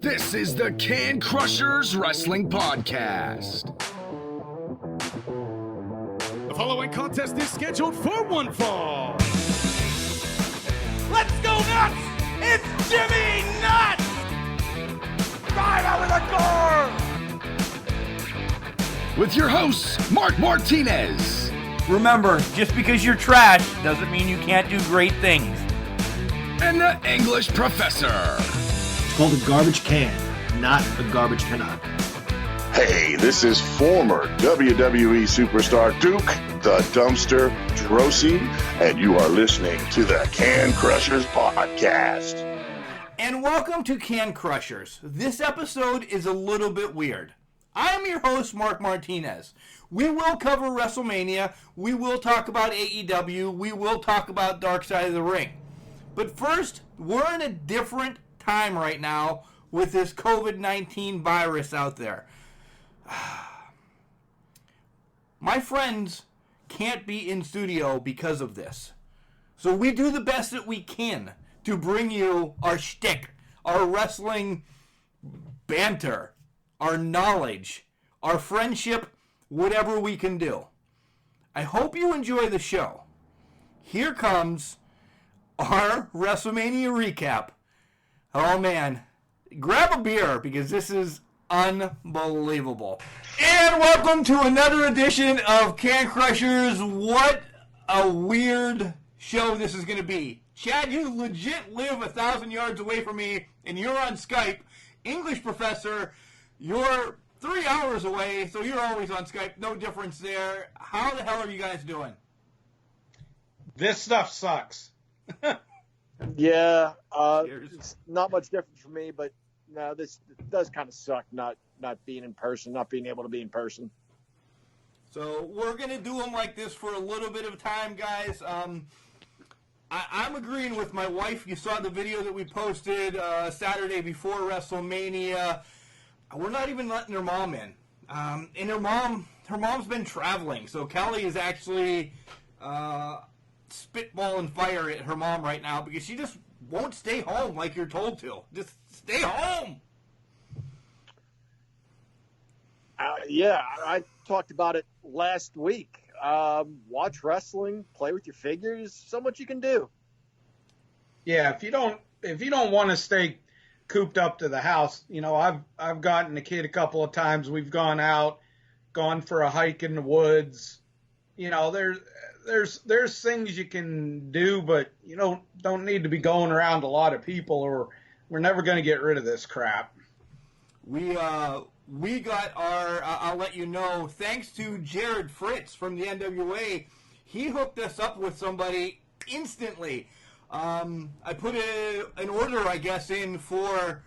This is the Can Crushers Wrestling Podcast. The following contest is scheduled for one fall. Let's go nuts! It's Jimmy Nuts! Drive out with a car! With your hosts, Mark Martinez. Remember, just because you're trash doesn't mean you can't do great things. And the English Professor. It's called a garbage can, not a garbage cannot. Hey, this is former WWE superstar Duke, the Dumpster Drosy, and you are listening to the Can Crushers Podcast. And welcome to Can Crushers. This episode is a little bit weird. I'm your host, Mark Martinez. We will cover WrestleMania. We will talk about AEW. We will talk about Dark Side of the Ring. But first, we're in a different time right now with this COVID-19 virus out there. My friends can't be in studio because of this. So we do the best that we can to bring you our shtick, our wrestling banter, our knowledge, our friendship, whatever we can do. I hope you enjoy the show. Here comes our WrestleMania recap. Oh man, grab a beer because this is unbelievable. And welcome to another edition of Can Crushers. What a weird show this is going to be. Chad, you legit live 1,000 yards away from me and you're on Skype. English Professor, you're 3 hours away, so you're always on Skype. No difference there. How the hell are you guys doing? This stuff sucks. Yeah, it's not much different for me, but no, this does kind of suck not being in person, not being able to be in person. So we're going to do them like this for a little bit of time, guys. I'm agreeing with my wife. You saw the video that we posted Saturday before WrestleMania. We're not even letting her mom in. And her mom's been traveling, so Kelly is actually spitballing fire at her mom right now because she just won't stay home like you're told to. Just stay home. Yeah, I talked about it last week. Watch wrestling, play with your figures. So much you can do. Yeah, if you don't want to stay cooped up to the house, you know, I've gotten the kid a couple of times. We've gone out, gone for a hike in the woods. You know, there's things you can do, but you don't need to be going around a lot of people, or we're never going to get rid of this crap. We got our, I'll let you know, thanks to Jared Fritz from the NWA, he hooked us up with somebody instantly. I put an order, I guess, in for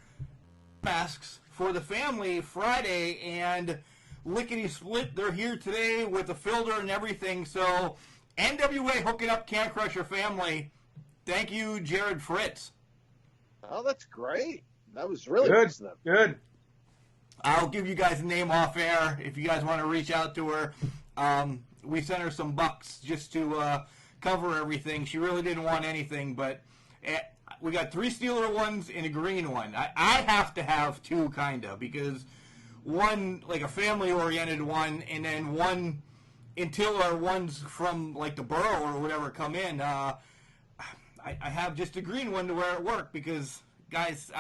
masks for the family Friday, and lickety-split, they're here today with a filter and everything. So NWA hooking up Can Crusher family. Thank you, Jared Fritz. Oh, that's great. That was really good. Good. I'll give you guys a name off air if you guys want to reach out to her. We sent her some bucks just to cover everything. She really didn't want anything, but we got 3 Steeler ones and a green one. I have to have 2, kind of, because one, like a family-oriented one, and then one until our ones from, like, the borough or whatever come in. I have just a green one to wear at work because, guys,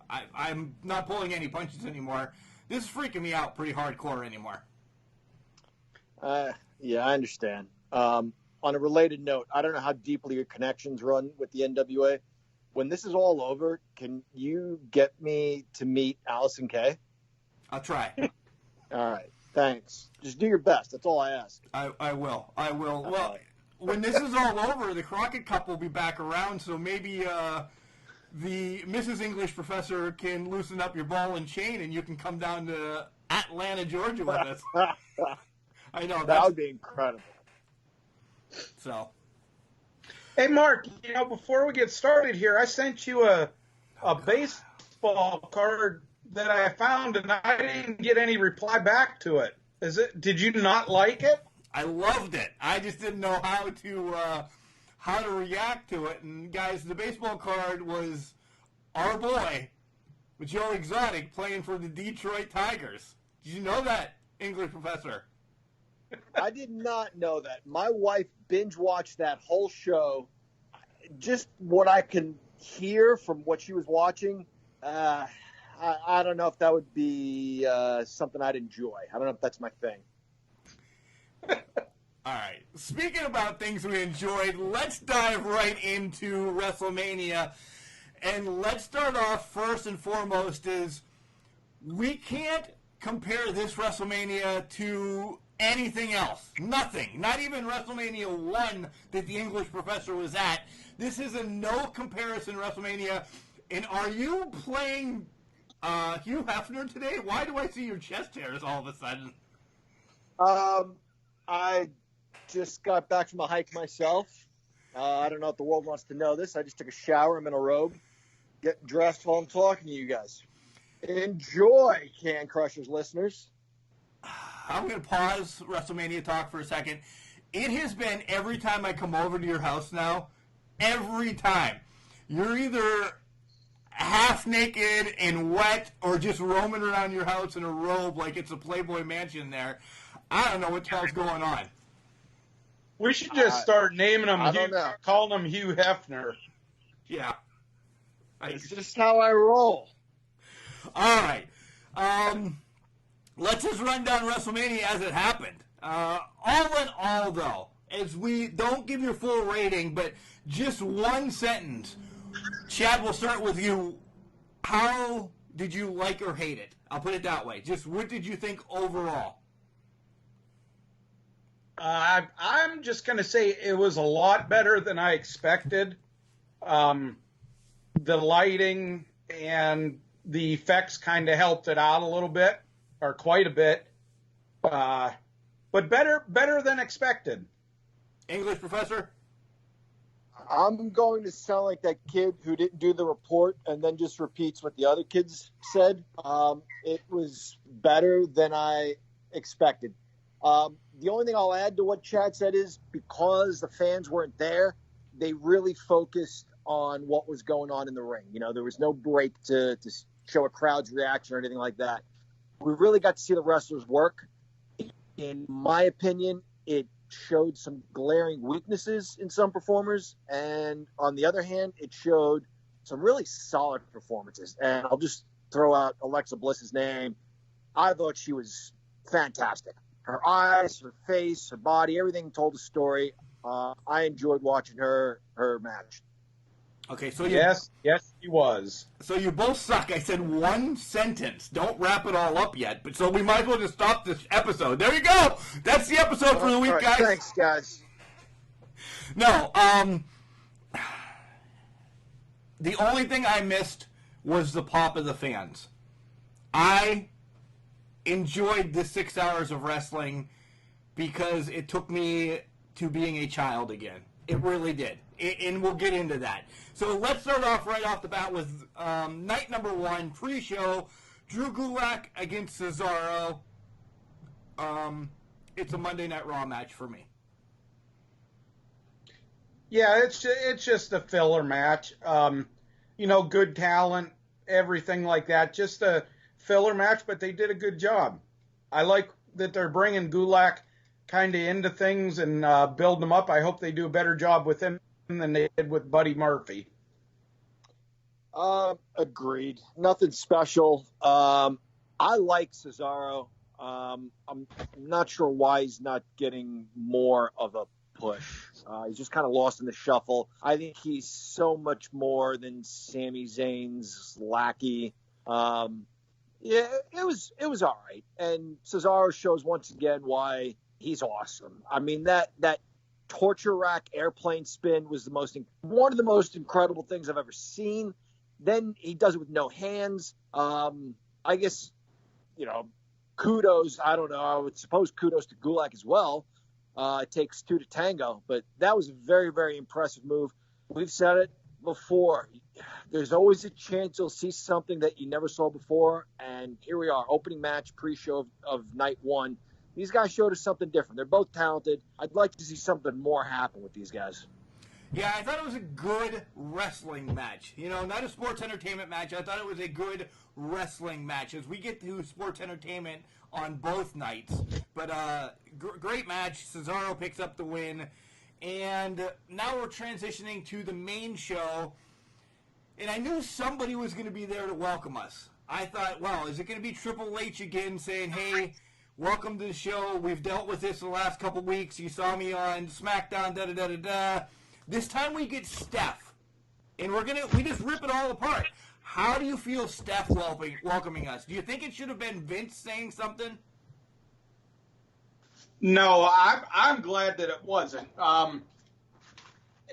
I'm not pulling any punches anymore. This is freaking me out pretty hardcore anymore. Yeah, I understand. On a related note, I don't know how deeply your connections run with the NWA. When this is all over, can you get me to meet Allison Kay? I'll try. All right. Thanks. Just do your best. That's all I ask. I will. Well, when this is all over, the Crockett Cup will be back around, so maybe the Mrs. English Professor can loosen up your ball and chain, and you can come down to Atlanta, Georgia with us. I know. That would be incredible. So. Hey, Mark, before we get started here, I sent you a baseball card that I found, and I didn't get any reply back to it. Did you not like it? I loved it. I just didn't know how to react to it. And guys, the baseball card was our boy, with Joe Exotic playing for the Detroit Tigers. Did you know that, English professor? I did not know that. My wife binge watched that whole show. Just what I can hear from what she was watching, I don't know if that would be something I'd enjoy. I don't know if that's my thing. All right. Speaking about things we enjoyed, let's dive right into WrestleMania. And let's start off first and foremost is we can't compare this WrestleMania to anything else. Nothing. Not even WrestleMania 1 that the English professor was at. This is a no comparison WrestleMania. And are you playing Hugh Hefner today? Why do I see your chest hairs all of a sudden? I just got back from a hike myself. I don't know if the world wants to know this. I just took a shower. I'm in a robe. Getting dressed while I'm talking to you guys. Enjoy, Can Crushers listeners. I'm going to pause WrestleMania talk for a second. It has been every time I come over to your house now, every time. You're either half naked and wet or just roaming around your house in a robe like it's a Playboy mansion there. I don't know what the hell's going on. We should just start naming him, calling him Hugh Hefner. Yeah. It's just how I roll. All right. Let's just run down WrestleMania as it happened. All in all, though, as we don't give your full rating, but just one sentence. Chad, we'll start with you. How did you like or hate it? I'll put it that way. Just what did you think overall? I'm just going to say it was a lot better than I expected. The lighting and the effects kind of helped it out a little bit, or quite a bit. But better than expected. English professor? I'm going to sound like that kid who didn't do the report and then just repeats what the other kids said. It was better than I expected. The only thing I'll add to what Chad said is because the fans weren't there, they really focused on what was going on in the ring. You know, there was no break to show a crowd's reaction or anything like that. We really got to see the wrestlers work. In my opinion, it showed some glaring weaknesses in some performers. And on the other hand, it showed some really solid performances. And I'll just throw out Alexa Bliss's name. I thought she was fantastic. Her eyes, her face, her body, everything told a story. I enjoyed watching her match. Okay, so yes, he was. So you both suck. I said one sentence. Don't wrap it all up yet. But so we might as well just stop this episode. There you go. That's the episode for the week, guys. Thanks, guys. No, the only thing I missed was the pop of the fans. I enjoyed the 6 hours of wrestling because it took me to being a child again. It really did. And we'll get into that. So let's start off right off the bat with night number 1, pre-show, Drew Gulak against Cesaro. It's a Monday Night Raw match for me. Yeah, it's just a filler match. Good talent, everything like that. Just a filler match, but they did a good job. I like that they're bringing Gulak kind of into things and building them up. I hope they do a better job with him than they did with Buddy Murphy. Agreed. Nothing special. I like Cesaro. I'm not sure why he's not getting more of a push. He's just kind of lost in the shuffle. I think he's so much more than Sami Zayn's lackey. Yeah, it was all right. And Cesaro shows once again why he's awesome. I mean, that torture rack airplane spin was one of the most incredible things I've ever seen. Then he does it with no hands. I guess, kudos. I don't know. I would suppose kudos to Gulak as well. It takes two to tango, but that was a very, very impressive move. We've said it before. There's always a chance you'll see something that you never saw before, and here we are, opening match, pre-show of night 1. These guys showed us something different. They're both talented. I'd like to see something more happen with these guys. Yeah, I thought it was a good wrestling match. You know, not a sports entertainment match. I thought it was a good wrestling match as we get to sports entertainment on both nights. But great match. Cesaro picks up the win. And now we're transitioning to the main show. And I knew somebody was going to be there to welcome us. I thought, well, is it going to be Triple H again saying, hey, welcome to the show. We've dealt with this the last couple weeks. You saw me on SmackDown, da-da-da-da-da. This time we get Steph. And we just rip it all apart. How do you feel Steph welcoming us? Do you think it should have been Vince saying something? No, I'm glad that it wasn't.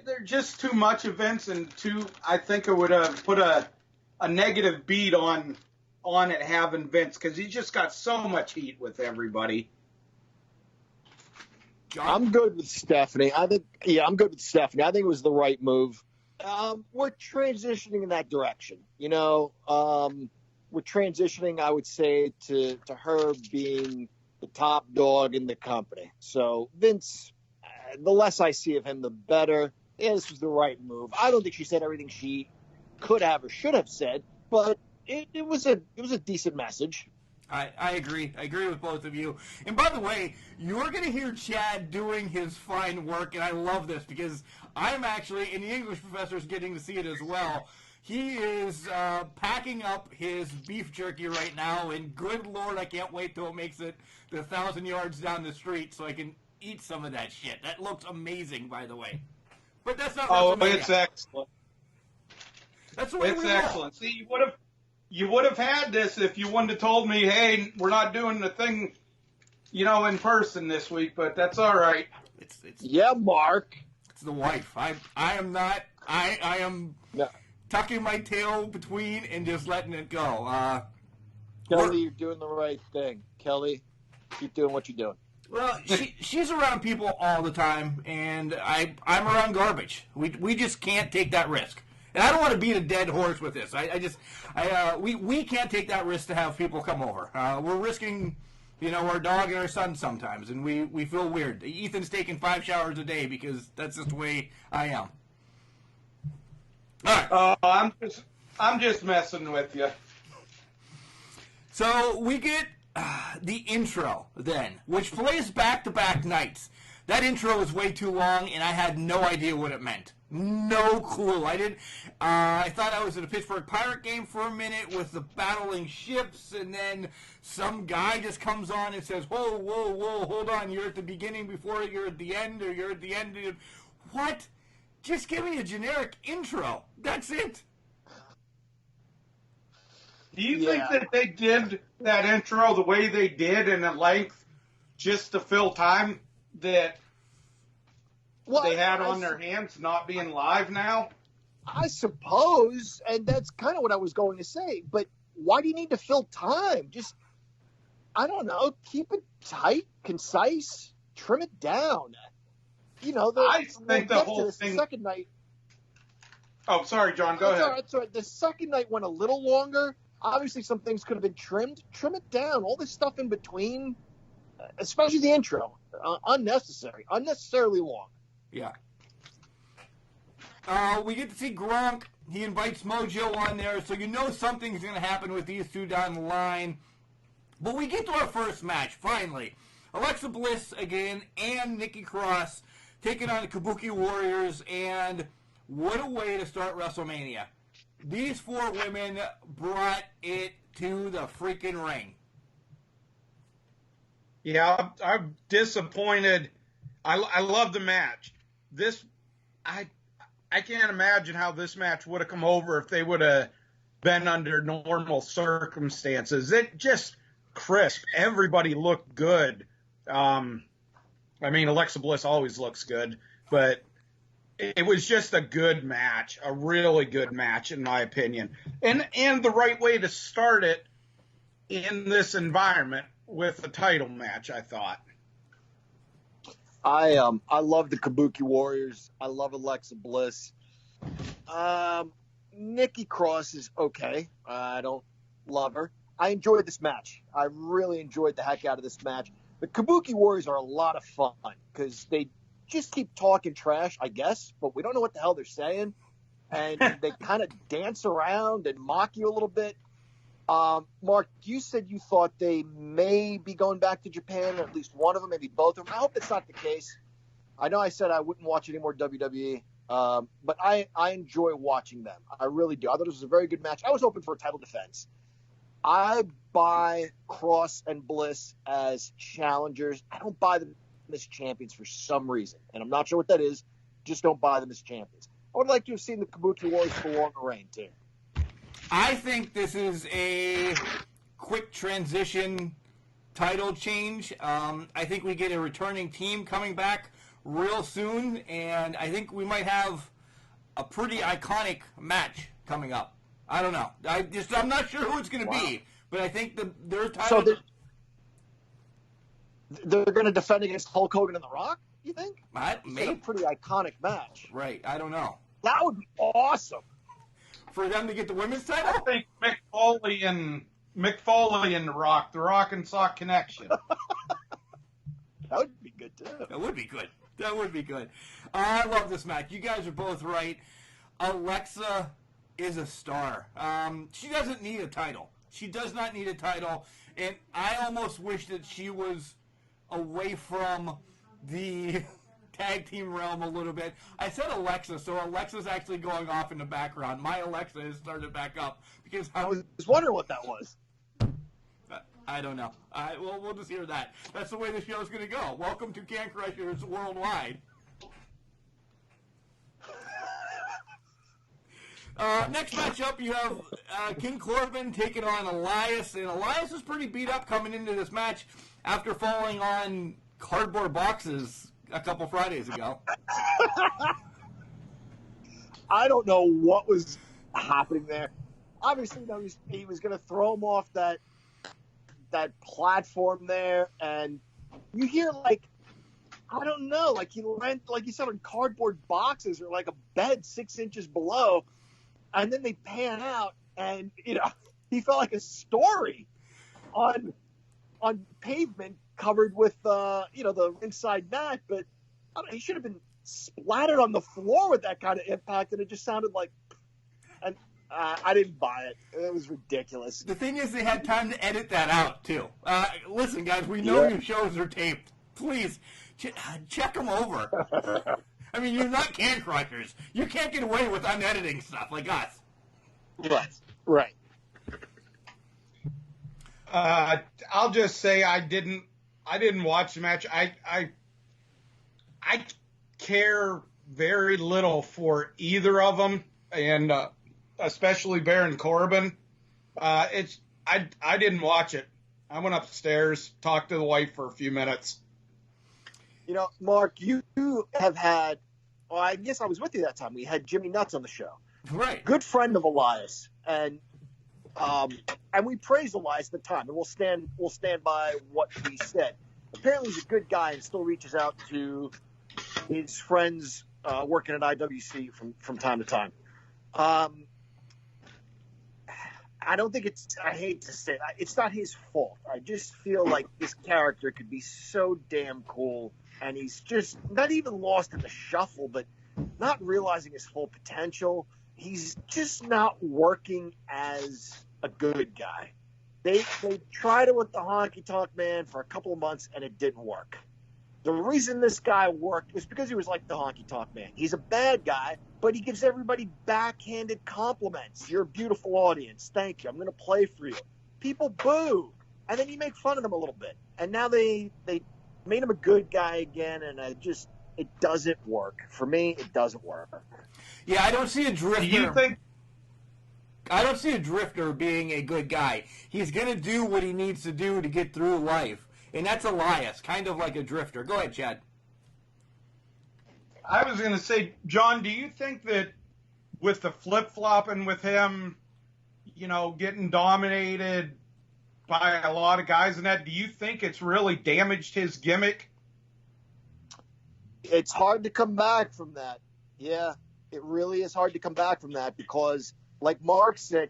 There's just too much events, and I think it would have put a negative beat on it having Vince, because he's just got so much heat with everybody. I'm good with Stephanie. I'm good with Stephanie. I think it was the right move. We're transitioning in that direction. You know, we're transitioning, I would say, to her being the top dog in the company. So Vince, the less I see of him, the better. Yeah, this was the right move. I don't think she said everything she could have or should have said, but it was a decent message. I agree. I agree with both of you. And by the way, you're going to hear Chad doing his fine work, and I love this because I'm actually, and the English professor is getting to see it as well. He is packing up his beef jerky right now, and good Lord, I can't wait till it makes it the 1,000 yards down the street so I can eat some of that shit. That looks amazing, by the way. But that's not WrestleMania. It's excellent. That's the way it's we excellent. See, you would have had this if you wouldn't have told me, hey, we're not doing the thing, in person this week, but that's all right. It's yeah, Mark. It's the wife. I am not. I am tucking my tail between and just letting it go. Kelly, you're doing the right thing. Kelly, keep doing what you're doing. Well, she's around people all the time, and I'm around garbage. We just can't take that risk. And I don't want to beat a dead horse with this. We can't take that risk to have people come over. We're risking, our dog and our son sometimes, and we feel weird. Ethan's taking 5 showers a day because that's just the way I am. All right. I'm just messing with you. So we get the intro then, which plays back-to-back nights. That intro was way too long, and I had no idea what it meant. No clue. I thought I was at a Pittsburgh Pirate game for a minute with the battling ships, and then some guy just comes on and says, whoa, whoa, whoa, hold on, you're at the beginning before you're at the end, or you're at the end. What? Just give me a generic intro. That's it. Do you think that they did that intro the way they did in at length just to fill time that they had on their hands not being live now? I suppose, and that's kind of what I was going to say, but why do you need to fill time? Just, I don't know, keep it tight, concise, trim it down. I think the whole thing... second night... Oh, sorry, John, go ahead. It's all right. The second night went a little longer. Obviously, some things could have been trimmed. Trim it down. All this stuff in between, especially the intro, unnecessarily long. Yeah. We get to see Gronk. He invites Mojo on there, so something's going to happen with these two down the line. But we get to our first match, finally. Alexa Bliss again and Nikki Cross taking on the Kabuki Warriors, and what a way to start WrestleMania. These 4 women brought it to the freaking ring. Yeah, I'm disappointed. I love the match. I can't imagine how this match would have come over if they would have been under normal circumstances. It just crisp. Everybody looked good. Alexa Bliss always looks good, but it was just a good match, a really good match, in my opinion. And the right way to start it in this environment with a title match, I thought. I love the Kabuki Warriors. I love Alexa Bliss. Nikki Cross is okay. I don't love her. I enjoyed this match. I really enjoyed the heck out of this match. The Kabuki Warriors are a lot of fun because they just keep talking trash, I guess, but we don't know what the hell they're saying. And they kind of dance around and mock you a little bit. Mark, you said you thought they may be going back to Japan, or at least one of them, maybe both of them. I hope that's not the case. I know I said I wouldn't watch any more WWE, but I enjoy watching them. I really do. I thought it was a very good match. I was hoping for a title defense. I buy Cross and Bliss as challengers. I don't buy them as champions for some reason, and I'm not sure what that is. Just don't buy them as champions. I would like to have seen the Kabuki Warriors for longer reign, too. I think this is a quick transition title change. I think we get a returning team coming back real soon, and I think we might have a pretty iconic match coming up. I don't know. I'm not sure who it's going to be, but I think their title. So they're going to defend against Hulk Hogan and The Rock, you think? Maybe. A pretty iconic match. Right. I don't know. That would be awesome. For them to get the women's title? I think Mick Foley and The Rock and Sock connection. That would be good, too. That would be good. That would be good. I love this match. You guys are both right. Alexa is a star. She doesn't need a title. She does not need a title. And I almost wish that she was away from the tag team realm a little bit. I said Alexa, so Alexa's actually going off in the background. My Alexa has started back up because I was wondering what that was. I don't know. We'll just hear that. That's the way the show's going to go. Welcome to Can Crushers Worldwide. Next matchup, you have King Corbin taking on Elias, and Elias is pretty beat up coming into this match after falling on cardboard boxes a couple Fridays ago. I don't know what was happening there. Obviously, he was going to throw him off that platform there, and you hear I don't know, he landed, like you said, on cardboard boxes or like a bed 6 inches below, and then they pan out, and he felt like a story on pavement covered with the inside mat, but he should have been splattered on the floor with that kind of impact, and it just sounded like. And I didn't buy it. It was ridiculous. The thing is, they had time to edit that out, too. Listen, guys, we know your shows are taped. Please, check them over. I mean, you're not Can Crushers. You can't get away with unediting stuff like us. Right. I'll just say I didn't watch the match. I care very little for either of them, and especially Baron Corbin. I didn't watch it. I went upstairs, talked to the wife for a few minutes. Mark, you have had. Well, I guess I was with you that time. We had Jimmy Nuts on the show. Right. Good friend of Elias, and we praised Elias at the time, and we'll stand by what we said. Apparently, he's a good guy and still reaches out to his friends working at IWC from time to time. I don't think I hate to say it, it's not his fault. I just feel like this character could be so damn cool, and he's just not even lost in the shuffle, but not realizing his full potential. He's just not working as a good guy. They tried it with the Honky Tonk Man for a couple of months, and it didn't work. The reason this guy worked was because he was like the Honky Tonk Man. He's a bad guy, but he gives everybody backhanded compliments. You're a beautiful audience. Thank you. I'm going to play for you. People boo. And then you make fun of them a little bit. And now they made him a good guy again, and it doesn't work. For me, it doesn't work. Yeah, I don't see a drifter. Do you think? I don't see a drifter being a good guy. He's going to do what he needs to do to get through life. And that's Elias, kind of like a drifter. Go ahead, Chad. I was going to say, John, do you think that with the flip-flopping with him, getting dominated by a lot of guys and that, do you think it's really damaged his gimmick? It's hard to come back from that. Yeah, it really is hard to come back from that because, like Mark said,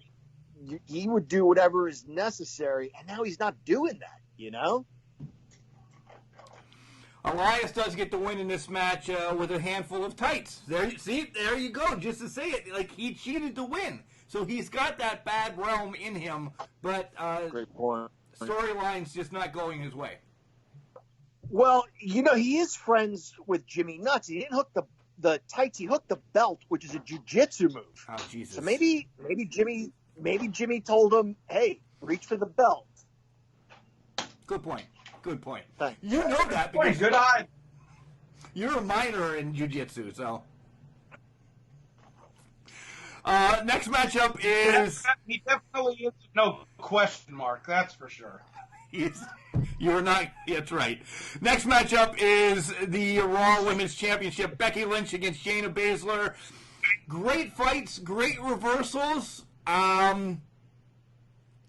he would do whatever is necessary, and now he's not doing that, Elias does get the win in this match with a handful of tights. There you go. Just to say it, like, he cheated to win. So he's got that bad realm in him, but Great point. Storyline's just not going his way. Well, he is friends with Jimmy Nuts. He didn't hook the tights. He hooked the belt, which is a jiu-jitsu move. Oh, Jesus. So maybe Jimmy told him, hey, reach for the belt. Good point. Thanks. You know that because Good eye. you're a minor in jiu-jitsu, so. Next matchup is... He definitely is no question mark, that's for sure. You're not... That's right. Next matchup is the Raw Women's Championship. Becky Lynch against Shayna Baszler. Great fights, great reversals. I'm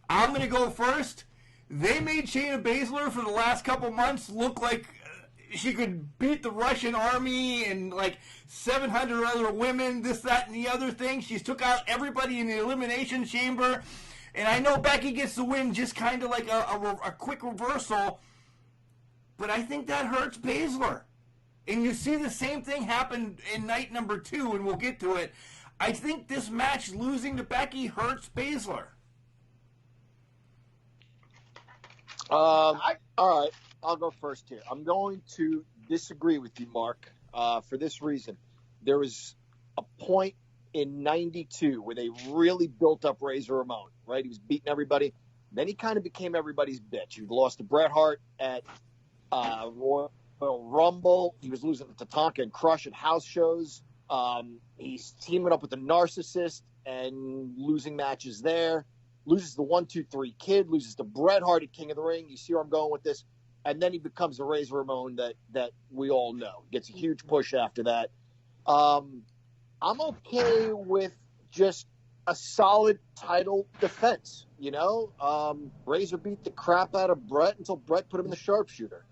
going to go first. They made Shayna Baszler for the last couple months look like she could beat the Russian army and like 700 other women, this, that, and the other thing. She's took out everybody in the Elimination Chamber. And I know Becky gets the win just kind of like a quick reversal. But I think that hurts Baszler. And you see the same thing happen in night number 2, and we'll get to it. I think this match losing to Becky hurts Baszler. All right, I'll go first here. I'm going to disagree with you, Mark, for this reason. There was a point in 92 where they really built up Razor Ramon, right? He was beating everybody. Then he kind of became everybody's bitch. He lost to Bret Hart at Royal Rumble. He was losing to Tatanka and Crush at house shows. He's teaming up with a narcissist and losing matches there. Loses the 1-2-3 Kid, loses to Bret Hart at King of the Ring. You see where I'm going with this? And then he becomes the Razor Ramon that we all know. Gets a huge push after that. I'm okay with just a solid title defense, Razor beat the crap out of Bret until Bret put him in the sharpshooter.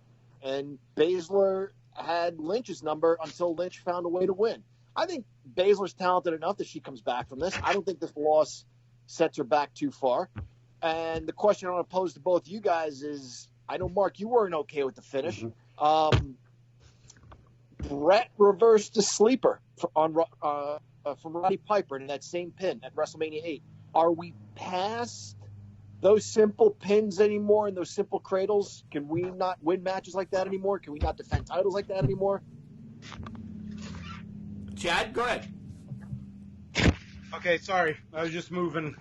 And Baszler had Lynch's number until Lynch found a way to win. I think Baszler's talented enough that she comes back from this. I don't think this loss sets her back too far. And the question I want to pose to both you guys is, I know, Mark, you weren't okay with the finish. Bret reversed the sleeper from Roddy Piper in that same pin at WrestleMania 8. Are we past those simple pins anymore and those simple cradles? Can we not win matches like that anymore? Can we not defend titles like that anymore? Chad, go ahead. Okay, sorry. I was just moving.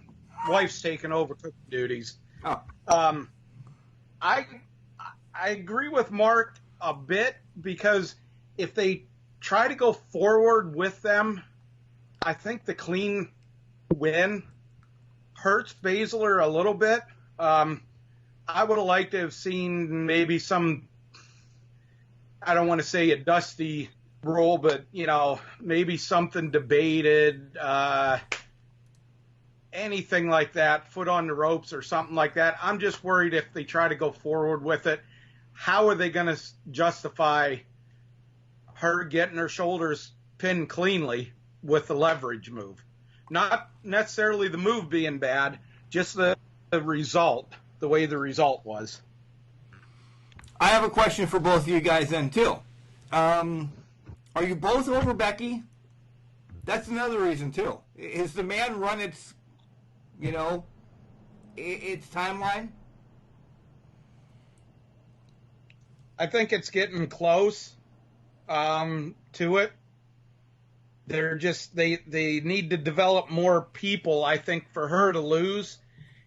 Wife's taking over cooking duties. Oh. I agree with Mark a bit because if they try to go forward with them, I think the clean win hurts Baszler a little bit. I would have liked to have seen maybe some, I don't want to say a dusty role, but, maybe something debated, anything like that, foot on the ropes or something like that. I'm just worried if they try to go forward with it, how are they going to justify her getting her shoulders pinned cleanly with the leverage move? Not necessarily the move being bad, just the result, the way the result was. I have a question for both of you guys then, too. Are you both over Becky? That's another reason, too. Is the man run its timeline? I think it's getting close to it. They're just they need to develop more people. I think for her to lose,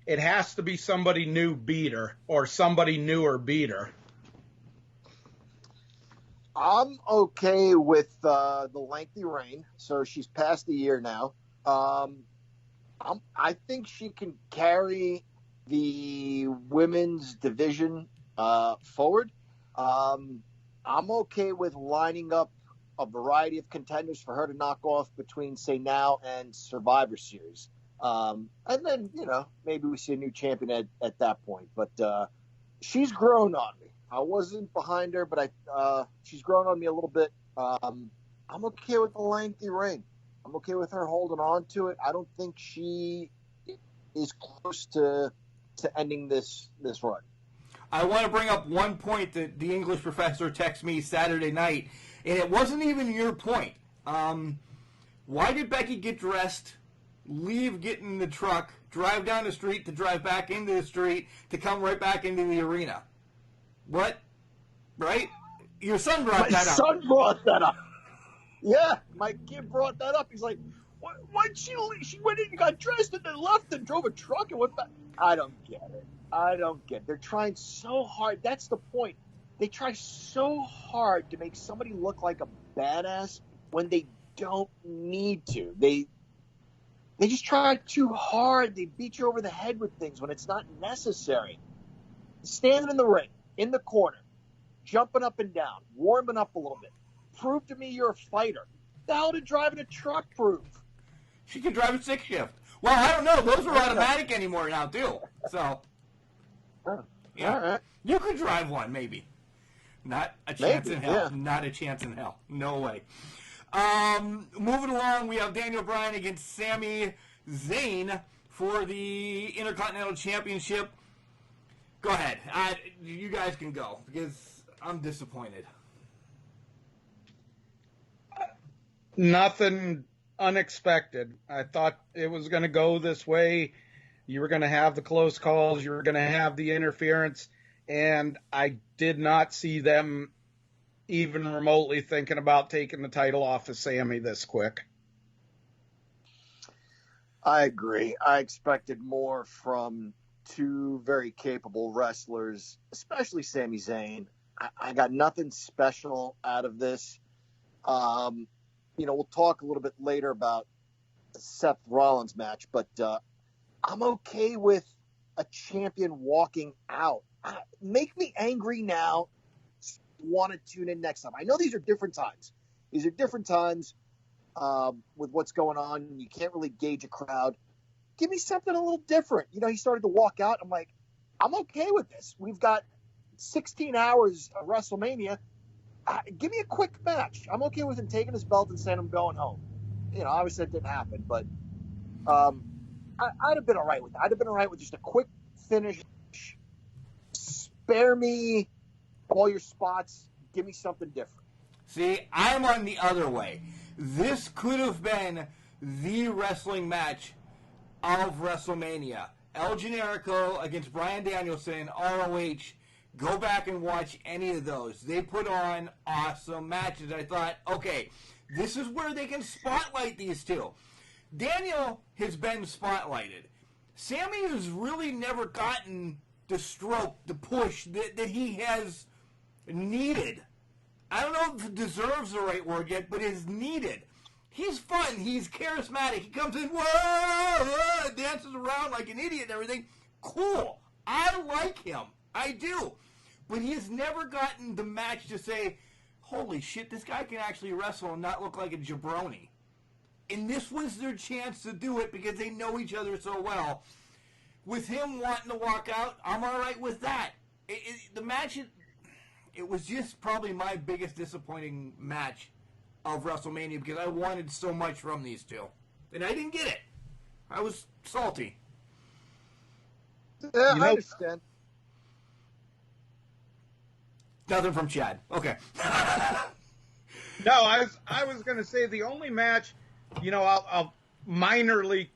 it has to be somebody new beat her or somebody newer beat her. I'm okay with the lengthy reign. So she's past a year now. I think she can carry the women's division forward. I'm okay with lining up a variety of contenders for her to knock off between, say, now and Survivor Series. And then, maybe we see a new champion at that point. But she's grown on me. I wasn't behind her, but she's grown on me a little bit. I'm okay with the lengthy reign. I'm okay with her holding on to it. I don't think she is close to ending this run. I want to bring up one point that the English professor texted me Saturday night, and it wasn't even your point. Why did Becky get dressed, leave, get in the truck, drive down the street to drive back into the street to come right back into the arena? What? Right? Your son brought that up. My son brought that up. Yeah, my kid brought that up. He's like, why'd she leave? She went in and got dressed and then left and drove a truck and went back. I don't get it. They're trying so hard. That's the point. They try so hard to make somebody look like a badass when they don't need to. They just try too hard. They beat you over the head with things when it's not necessary. Standing in the ring, in the corner, jumping up and down, warming up a little bit. Prove to me you're a fighter. The hell did driving a truck prove? She can drive a 6-shift. Well, I don't know. Those are automatic anymore now, too. So, yeah. All right. You could drive one, maybe. Not a chance in hell. Yeah. Not a chance in hell. No way. Moving along, we have Daniel Bryan against Sami Zayn for the Intercontinental Championship. Go ahead. You guys can go, because I'm disappointed. Nothing unexpected. I thought it was going to go this way. You were going to have the close calls. You were going to have the interference. And I did not see them even remotely thinking about taking the title off of Sami this quick. I agree. I expected more from two very capable wrestlers, especially Sami Zayn. I got nothing special out of this. We'll talk a little bit later about the Seth Rollins match, but I'm okay with a champion walking out. Make me angry now. Want to tune in next time. I know these are different times. These are different times with what's going on. You can't really gauge a crowd. Give me something a little different. He started to walk out. I'm like, I'm okay with this. We've got 16 hours of WrestleMania. Give me a quick match. I'm okay with him taking his belt and saying I'm going home. Obviously that didn't happen, but I'd have been all right with that. I'd have been all right with just a quick finish. Spare me all your spots. Give me something different. See, I'm on the other way. This could have been the wrestling match of WrestleMania. El Generico against Bryan Danielson, ROH. Go back and watch any of those. They put on awesome matches. I thought, okay, this is where they can spotlight these two. Daniel has been spotlighted. Sami has really never gotten the stroke, the push that he has needed. I don't know if deserves the right word yet, but is needed. He's fun. He's charismatic. He comes in, whoa, dances around like an idiot and everything. Cool. I like him. I do. But he has never gotten the match to say, holy shit, this guy can actually wrestle and not look like a jabroni. And this was their chance to do it because they know each other so well. With him wanting to walk out, I'm all right with that. The match, it was just probably my biggest disappointing match of WrestleMania because I wanted so much from these two. And I didn't get it. I was salty. Yeah, I understand. Nothing from Chad. Okay. No, I was going to say the only match, I'll minorly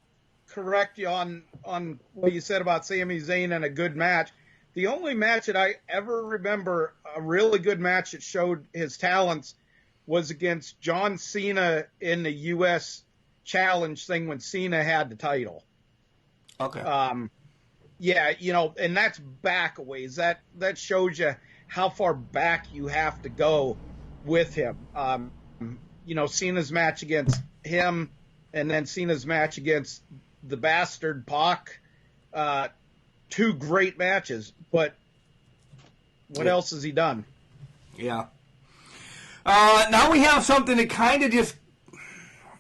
correct you on what you said about Sami Zayn and a good match. The only match that I ever remember, a really good match that showed his talents, was against John Cena in the U.S. Challenge thing when Cena had the title. Okay. Yeah, and that's back a ways. That shows you how far back you have to go with him. Cena's match against him, and then Cena's match against the bastard Pac. Two great matches, but what else has he done? Yeah. Now we have something that kind of just...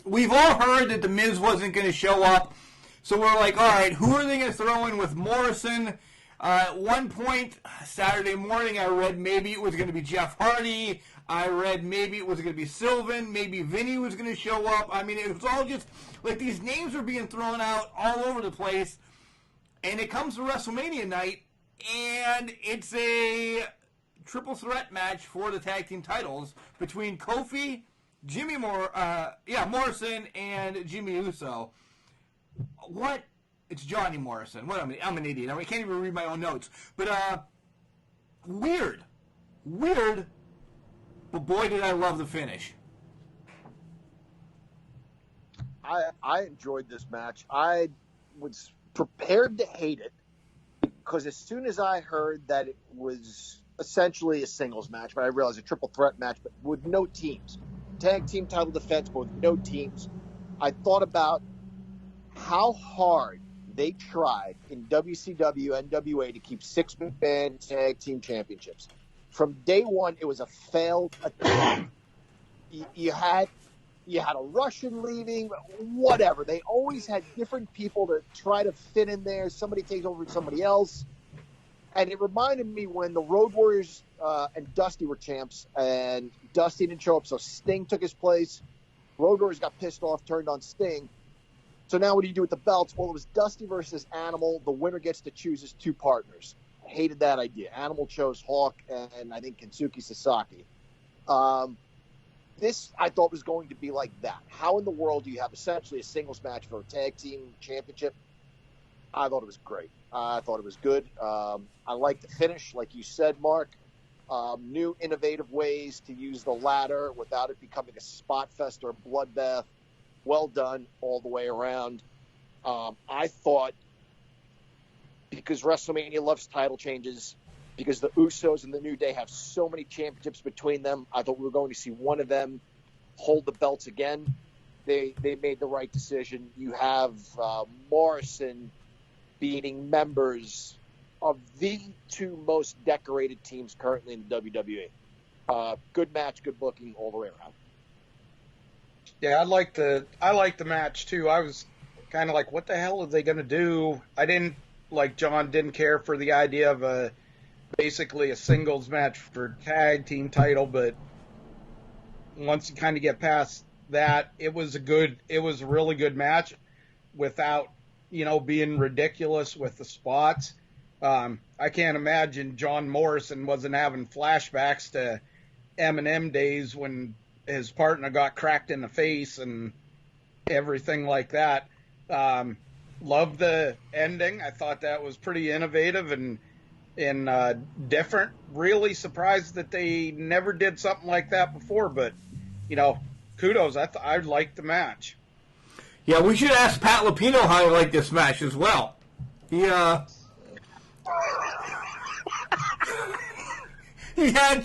We've all heard that The Miz wasn't going to show up, so we're like, all right, who are they going to throw in with Morrison? At one point, Saturday morning, I read maybe it was going to be Jeff Hardy. I read maybe it was going to be Sylvan. Maybe Vinny was going to show up. I mean, it was all just... Like, these names were being thrown out all over the place. And it comes to WrestleMania night, And it's a triple threat match for the tag team titles between Kofi, Morrison, and Jimmy Uso. What? It's Johnny Morrison. What? I'm an idiot. I can't even read my own notes. But weird, but boy did I love the finish. I enjoyed this match. I was prepared to hate it because as soon as I heard that it was essentially a singles match, but I realized a triple threat match, but with no teams, tag team title defense, but with no teams, I thought about how hard they tried in WCW, NWA to keep 6-man tag team championships. From day one, it was a failed attempt. You had a Russian leaving, whatever. They always had different people to try to fit in there. Somebody takes over somebody else. And it reminded me when the Road Warriors and Dusty were champs, and Dusty didn't show up, so Sting took his place. Road Warriors got pissed off, turned on Sting. So now what do you do with the belts? Well, it was Dusty versus Animal. The winner gets to choose his two partners. I hated that idea. Animal chose Hawk and I think Kensuke Sasaki. This, I thought, was going to be like that. How in the world do you have essentially a singles match for a tag team championship? I thought it was great. I thought it was good. I liked the finish, like you said, Mark. New innovative ways to use the ladder without it becoming a spot fest or a bloodbath. Well done all the way around. I thought, because WrestleMania loves title changes, because the Usos and the New Day have so many championships between them, I thought we were going to see one of them hold the belts again. They made the right decision. You have Morrison beating members of the two most decorated teams currently in the WWE. Good match, good booking all the way around. Yeah, I like the match too. I was kind of like, what the hell are they going to do? I didn't, like John, didn't care for the idea of basically a singles match for tag team title, but once you kind of get past that, it was a really good match without, being ridiculous with the spots. I can't imagine John Morrison wasn't having flashbacks to M&M days when his partner got cracked in the face and everything like that. Loved the ending. I thought that was pretty innovative and different. Really surprised that they never did something like that before, but kudos. I liked the match. Yeah, we should ask Pat Lapino how he liked this match as well. He had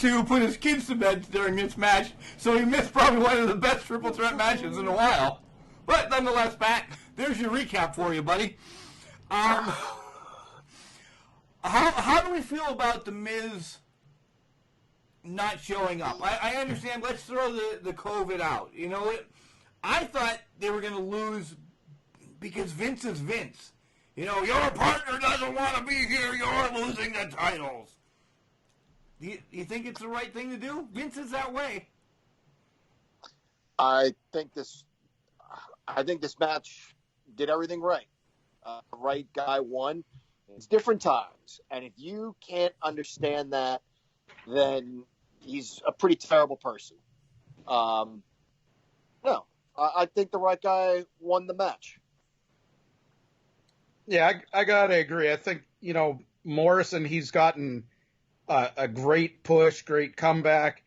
to put his kids to bed during this match, so he missed probably one of the best triple threat matches in a while. But nonetheless, Pat, there's your recap for you, buddy. How do we feel about The Miz not showing up? I understand. Let's throw the COVID out. I thought they were going to lose because Vince is Vince. Your partner doesn't want to be here. You're losing the titles. Do you think it's the right thing to do? Vince is that way. I think this match did everything right. The right guy won. It's different times, and if you can't understand that, then he's a pretty terrible person. No, I think the right guy won the match. Yeah, I gotta agree. I think Morrison, he's gotten a great push, great comeback.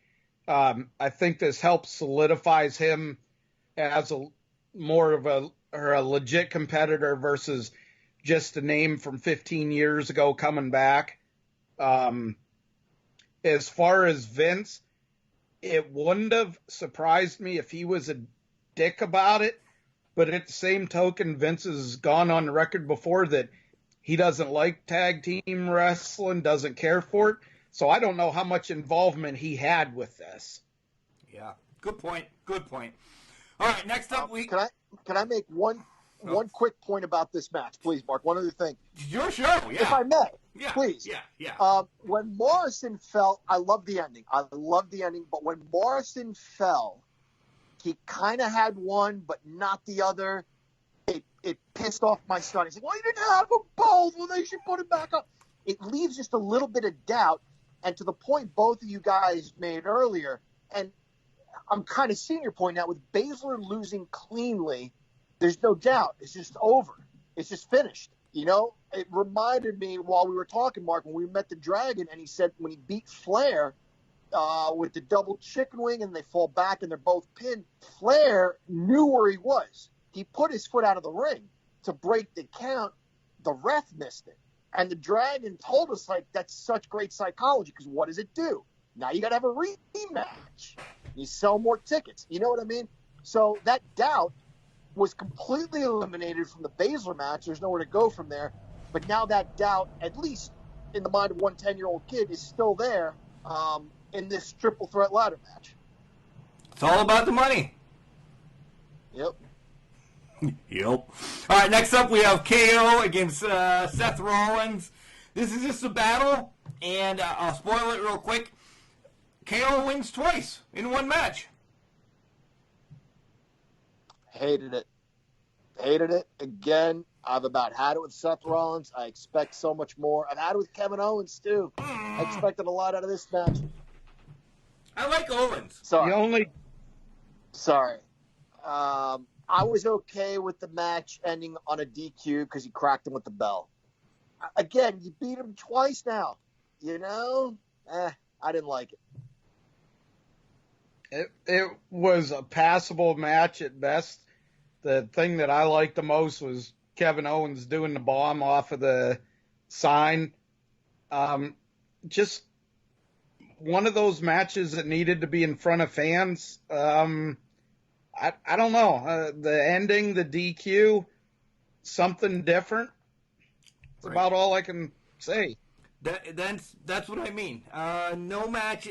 I think this helps solidifies him as a legit competitor versus just a name from 15 years ago coming back. As far as Vince, it wouldn't have surprised me if he was a dick about it, but at the same token, Vince has gone on the record before that he doesn't like tag team wrestling, doesn't care for it. So I don't know how much involvement he had with this. Yeah, good point. All right, next up Can I make one quick point about this match, please, Mark? One other thing. Your show, yeah. If I may, yeah, please. Yeah. When Morrison fell, I love the ending. But when Morrison fell, he kind of had one, but not the other. It pissed off my son. He's like, well, he didn't have them both. Well, they should put him back up. it leaves just a little bit of doubt. And to the point both of you guys made earlier, and I'm kind of seeing your point now with Baszler losing cleanly, there's no doubt. It's just over. It's just finished. You know, it reminded me while we were talking, Mark, when we met the Dragon, and he said when he beat Flair with the double chicken wing and they fall back and they're both pinned, Flair knew where he was. He put his foot out of the ring to break the count. The ref missed it. And the Dragon told us, like, that's such great psychology, because what does it do? Now you got to have a rematch. You sell more tickets. You know what I mean? So that doubt was completely eliminated from the Baszler match. There's nowhere to go from there. But now that doubt, at least in the mind of one 10-year-old kid, is still there in this triple threat ladder match. It's all about the money. Yep. Yep. All right, next up we have KO against Seth Rollins. This is just a battle, and I'll spoil it real quick. KO wins twice in one match. Hated it. Hated it. Again, I've about had it with Seth Rollins. I expect so much more. I've had it with Kevin Owens, too. I expected a lot out of this match. I like Owens. Sorry. Sorry. I was okay with the match ending on a DQ because he cracked him with the bell. Again, you beat him twice now. You know? I didn't like it. It was a passable match at best. The thing that I liked the most was Kevin Owens doing the bomb off of the sign. Just one of those matches that needed to be in front of fans. I don't know. The ending, the DQ, something different. That's about all I can say. That's what I mean. No match,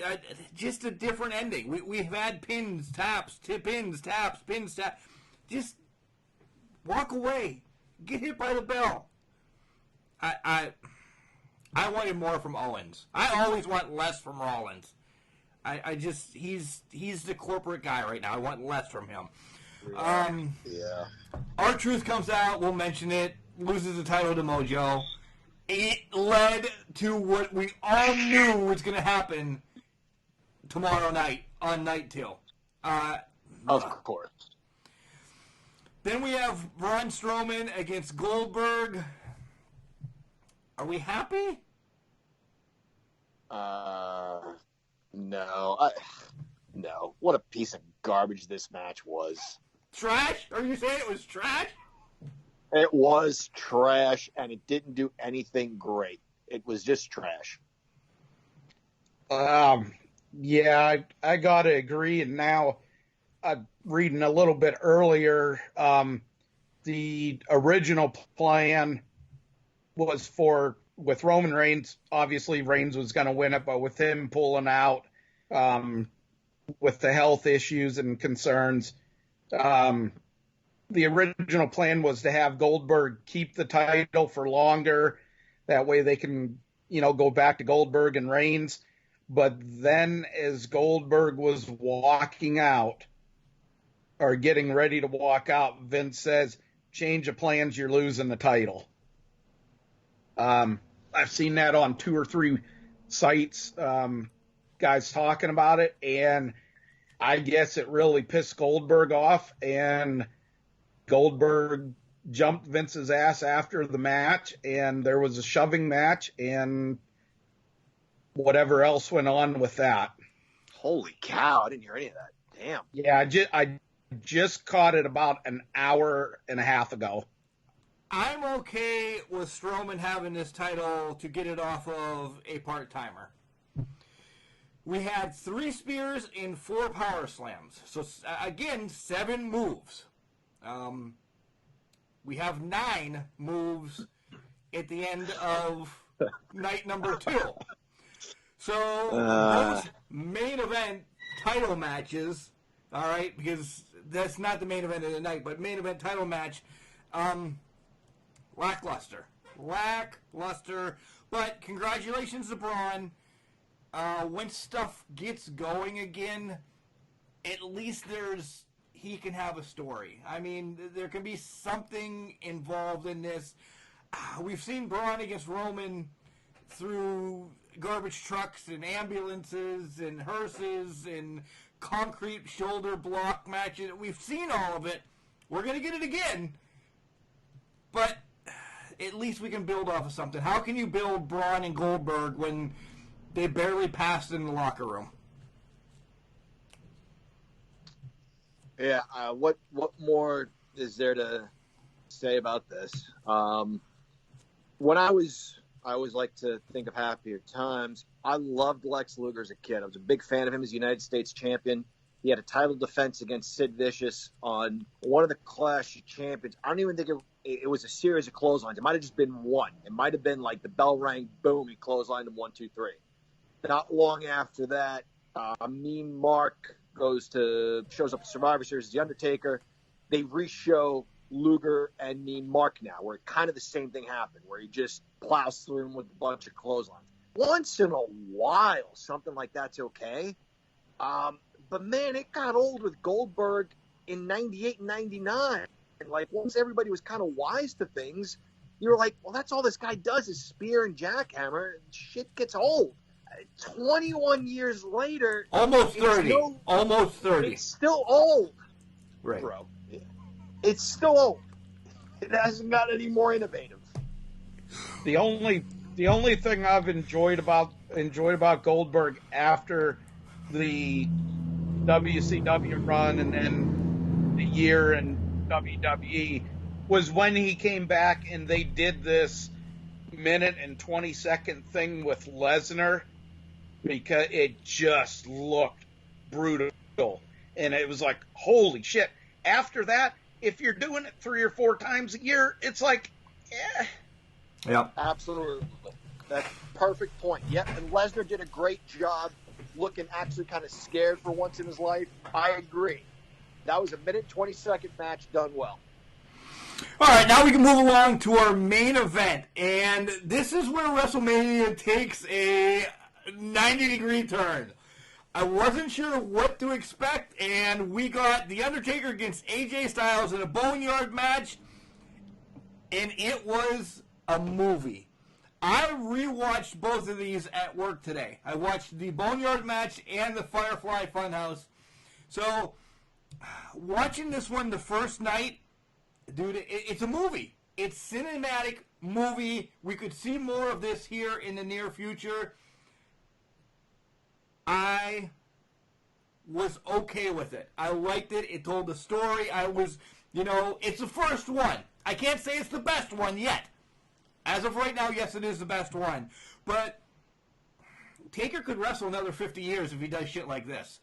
just a different ending. We've had pins, taps, pins, taps. Just walk away. Get hit by the bell. I wanted more from Owens. I always want less from Rollins. I just he's the corporate guy right now. I want less from him. Yeah. R-Truth comes out. We'll mention it. Loses the title to Mojo. It led to what we all knew was going to happen tomorrow night on Night 2. Of course. Then we have Braun Strowman against Goldberg. Are we happy? No. No. What a piece of garbage this match was. Trash? Are you saying it was trash? It was trash, and it didn't do anything great. It was just trash. Yeah, I got to agree. And now, reading a little bit earlier, the original plan was with Roman Reigns. Obviously, Reigns was going to win it, but with him pulling out, with the health issues and concerns, the original plan was to have Goldberg keep the title for longer. That way they can, go back to Goldberg and Reigns. But then as Goldberg was walking out or getting ready to walk out, Vince says, change of plans, you're losing the title. I've seen that on 2 or 3 sites, guys talking about it. And I guess it really pissed Goldberg off, and Goldberg jumped Vince's ass after the match, and there was a shoving match, and whatever else went on with that. Holy cow, I didn't hear any of that. Damn. Yeah, I just caught it about an hour and a half ago. I'm okay with Strowman having this title to get it off of a part-timer. We had 3 spears and 4 power slams. So, again, 7 moves. We have 9 moves at the end of night number 2. So, those main event title matches, all right, because that's not the main event of the night, but main event title match, lackluster. But congratulations to Braun. When stuff gets going again, at least he can have a story. I mean, there can be something involved in this. We've seen Braun against Roman through garbage trucks and ambulances and hearses and concrete shoulder block matches. We've seen all of it. We're going to get it again. But at least we can build off of something. How can you build Braun and Goldberg when they barely passed in the locker room? Yeah, what more is there to say about this? When I always like to think of happier times. I loved Lex Luger as a kid. I was a big fan of him as United States champion. He had a title defense against Sid Vicious on one of the Clash of Champions. I don't even think it was a series of clotheslines. It might have just been one. It might have been like the bell rang, boom, he clotheslined him 1, 2, 3. Not long after that, Mean Mark shows up at Survivor Series as The Undertaker. They re-show Luger and Mean Mark now, where kind of the same thing happened, where he just plows through him with a bunch of clotheslines. Once in a while, something like that's okay. But man, it got old with Goldberg in 98 and 99. And like once everybody was kind of wise to things, you were like, well, that's all this guy does is spear and jackhammer. Shit gets old. 21 years later. Almost 30. Almost 30. It's still old. Right. Bro. It's still old. It hasn't got any more innovative. The only thing I've enjoyed about Goldberg after the WCW run and then the year in WWE was when he came back and they did this minute and 20-second thing with Lesnar, because it just looked brutal. And it was like, holy shit. After that, if you're doing it 3 or 4 times a year, it's like, yeah. Yep. Absolutely. That's a perfect point. Yep, and Lesnar did a great job looking actually kind of scared for once in his life. I agree. That was a minute, 20-second match done well. All right, now we can move along to our main event. And this is where WrestleMania takes a 90-degree turn. I wasn't sure what to expect, and we got The Undertaker against AJ Styles in a Boneyard match, and it was a movie. I rewatched both of these at work today. I watched the Boneyard match and the Firefly Funhouse. So, watching this one the first night, dude, it's a movie. It's cinematic movie. We could see more of this here in the near future. I was okay with it. I liked it. It told the story. It's the first one. I can't say it's the best one yet. As of right now, yes, it is the best one. But Taker could wrestle another 50 years if he does shit like this.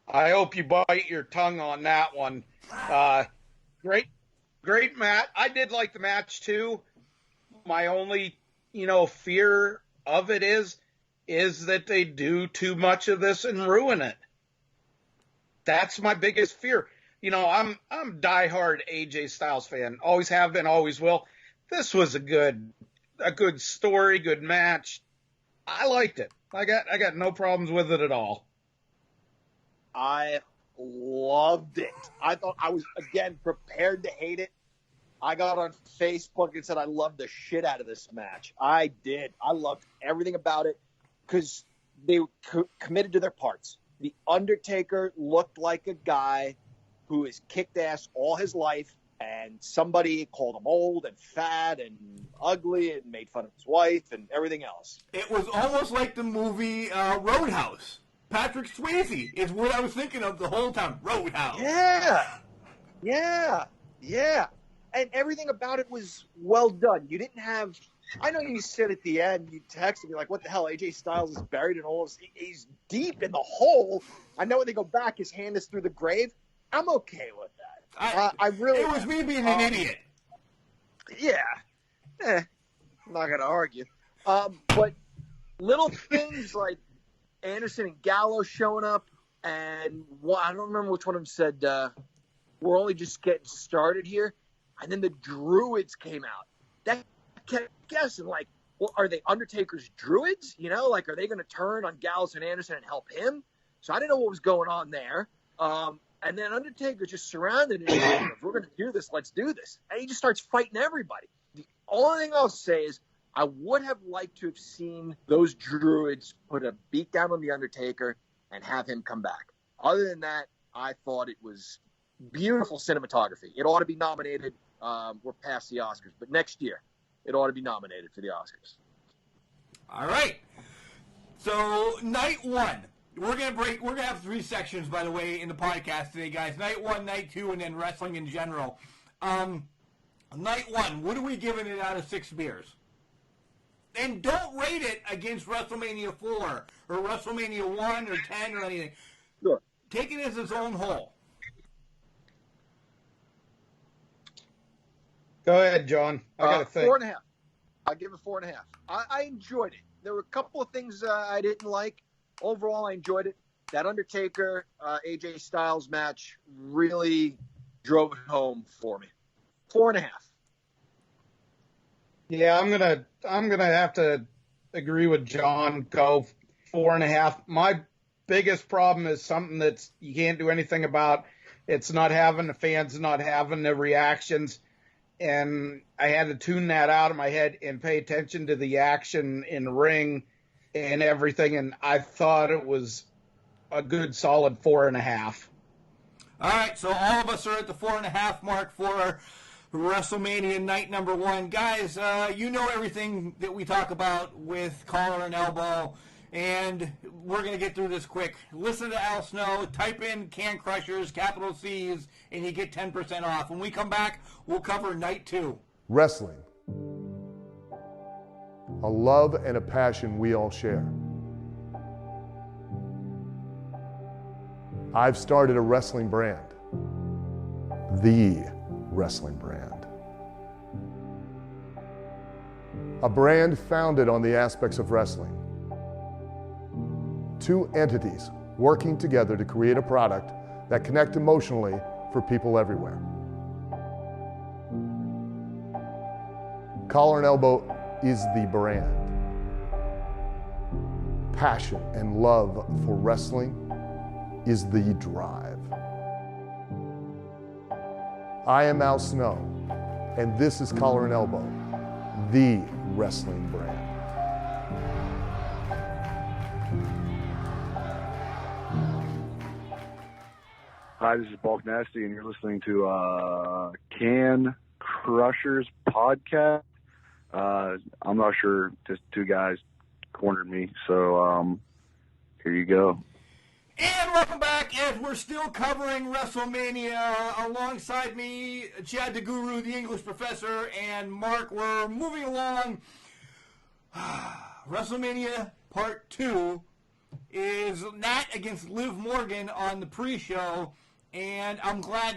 I hope you bite your tongue on that one. Great match. I did like the match too. My only, fear of it is that they do too much of this and ruin it. That's my biggest fear. I'm diehard AJ Styles fan. Always have been, always will. This was a good story, good match. I liked it. I got no problems with it at all. I loved it. I thought I was, again, prepared to hate it. I got on Facebook and said I loved the shit out of this match. I did. I loved everything about it because they committed to their parts. The Undertaker looked like a guy who has kicked ass all his life, and somebody called him old and fat and ugly and made fun of his wife and everything else. It was almost like the movie Roadhouse. Patrick Swayze is what I was thinking of the whole time. Roadhouse. Yeah. And everything about it was well done. You didn't have... I know you said at the end, you texted me like, what the hell, AJ Styles is buried in all this. He's deep in the hole. I know when they go back, his hand is through the grave. I'm okay with that. I really... It was me being an idiot. Yeah. I'm not going to argue. But little things like Anderson and Gallows showing up, and I don't remember which one of them said, we're only just getting started here. And then the Druids came out. That kept guessing, like, well, are they Undertaker's Druids? Are they going to turn on Gallows and Anderson and help him? So I didn't know what was going on there. And then Undertaker just surrounded him. If we're going to do this, let's do this. And he just starts fighting everybody. The only thing I'll say is I would have liked to have seen those Druids put a beat down on The Undertaker and have him come back. Other than that, I thought it was beautiful cinematography. It ought to be nominated. We're past the Oscars, but next year it ought to be nominated for the Oscars. All right. So night one, we're gonna have 3 sections, by the way, in the podcast today, guys. Night 1, night 2, and then wrestling in general. Night 1, what are we giving it out of 6 beers? And don't rate it against WrestleMania 4 or WrestleMania 1 or 10 or anything. Sure. Take it as its own whole. Go ahead, John. I got to think. 4.5. I'll give it 4.5. I enjoyed it. There were a couple of things I didn't like. Overall, I enjoyed it. That Undertaker AJ Styles match really drove it home for me. 4.5. Yeah, I'm gonna have to agree with John. Go 4.5. My biggest problem is something that's you can't do anything about. It's not having the fans, not having the reactions, and I had to tune that out of my head and pay attention to the action in the ring and everything. And I thought it was a good solid 4.5. All right, so all of us are at the 4.5 mark for WrestleMania night number 1. Guys, you know everything that we talk about with collar and elbow, and we're going to get through this quick. Listen to Al Snow, type in Can Crushers, capital C's, and you get 10% off. When we come back, we'll cover night 2. Wrestling. A love and a passion we all share. I've started a wrestling brand. The wrestling brand. A brand founded on the aspects of wrestling. 2 entities working together to create a product that connect emotionally for people everywhere. Collar and Elbow is the brand. Passion and love for wrestling is the drive. I am Al Snow, and this is Collar and Elbow, the wrestling brand. Hi, this is Bulk Nasty, and you're listening to Can Crushers podcast. I'm not sure, just 2 guys cornered me, so here you go. And welcome back, as we're still covering WrestleMania. Alongside me, Chad the Guru, the English Professor, and Mark. We're moving along. WrestleMania Part 2 is Nat against Liv Morgan on the pre-show, and I'm glad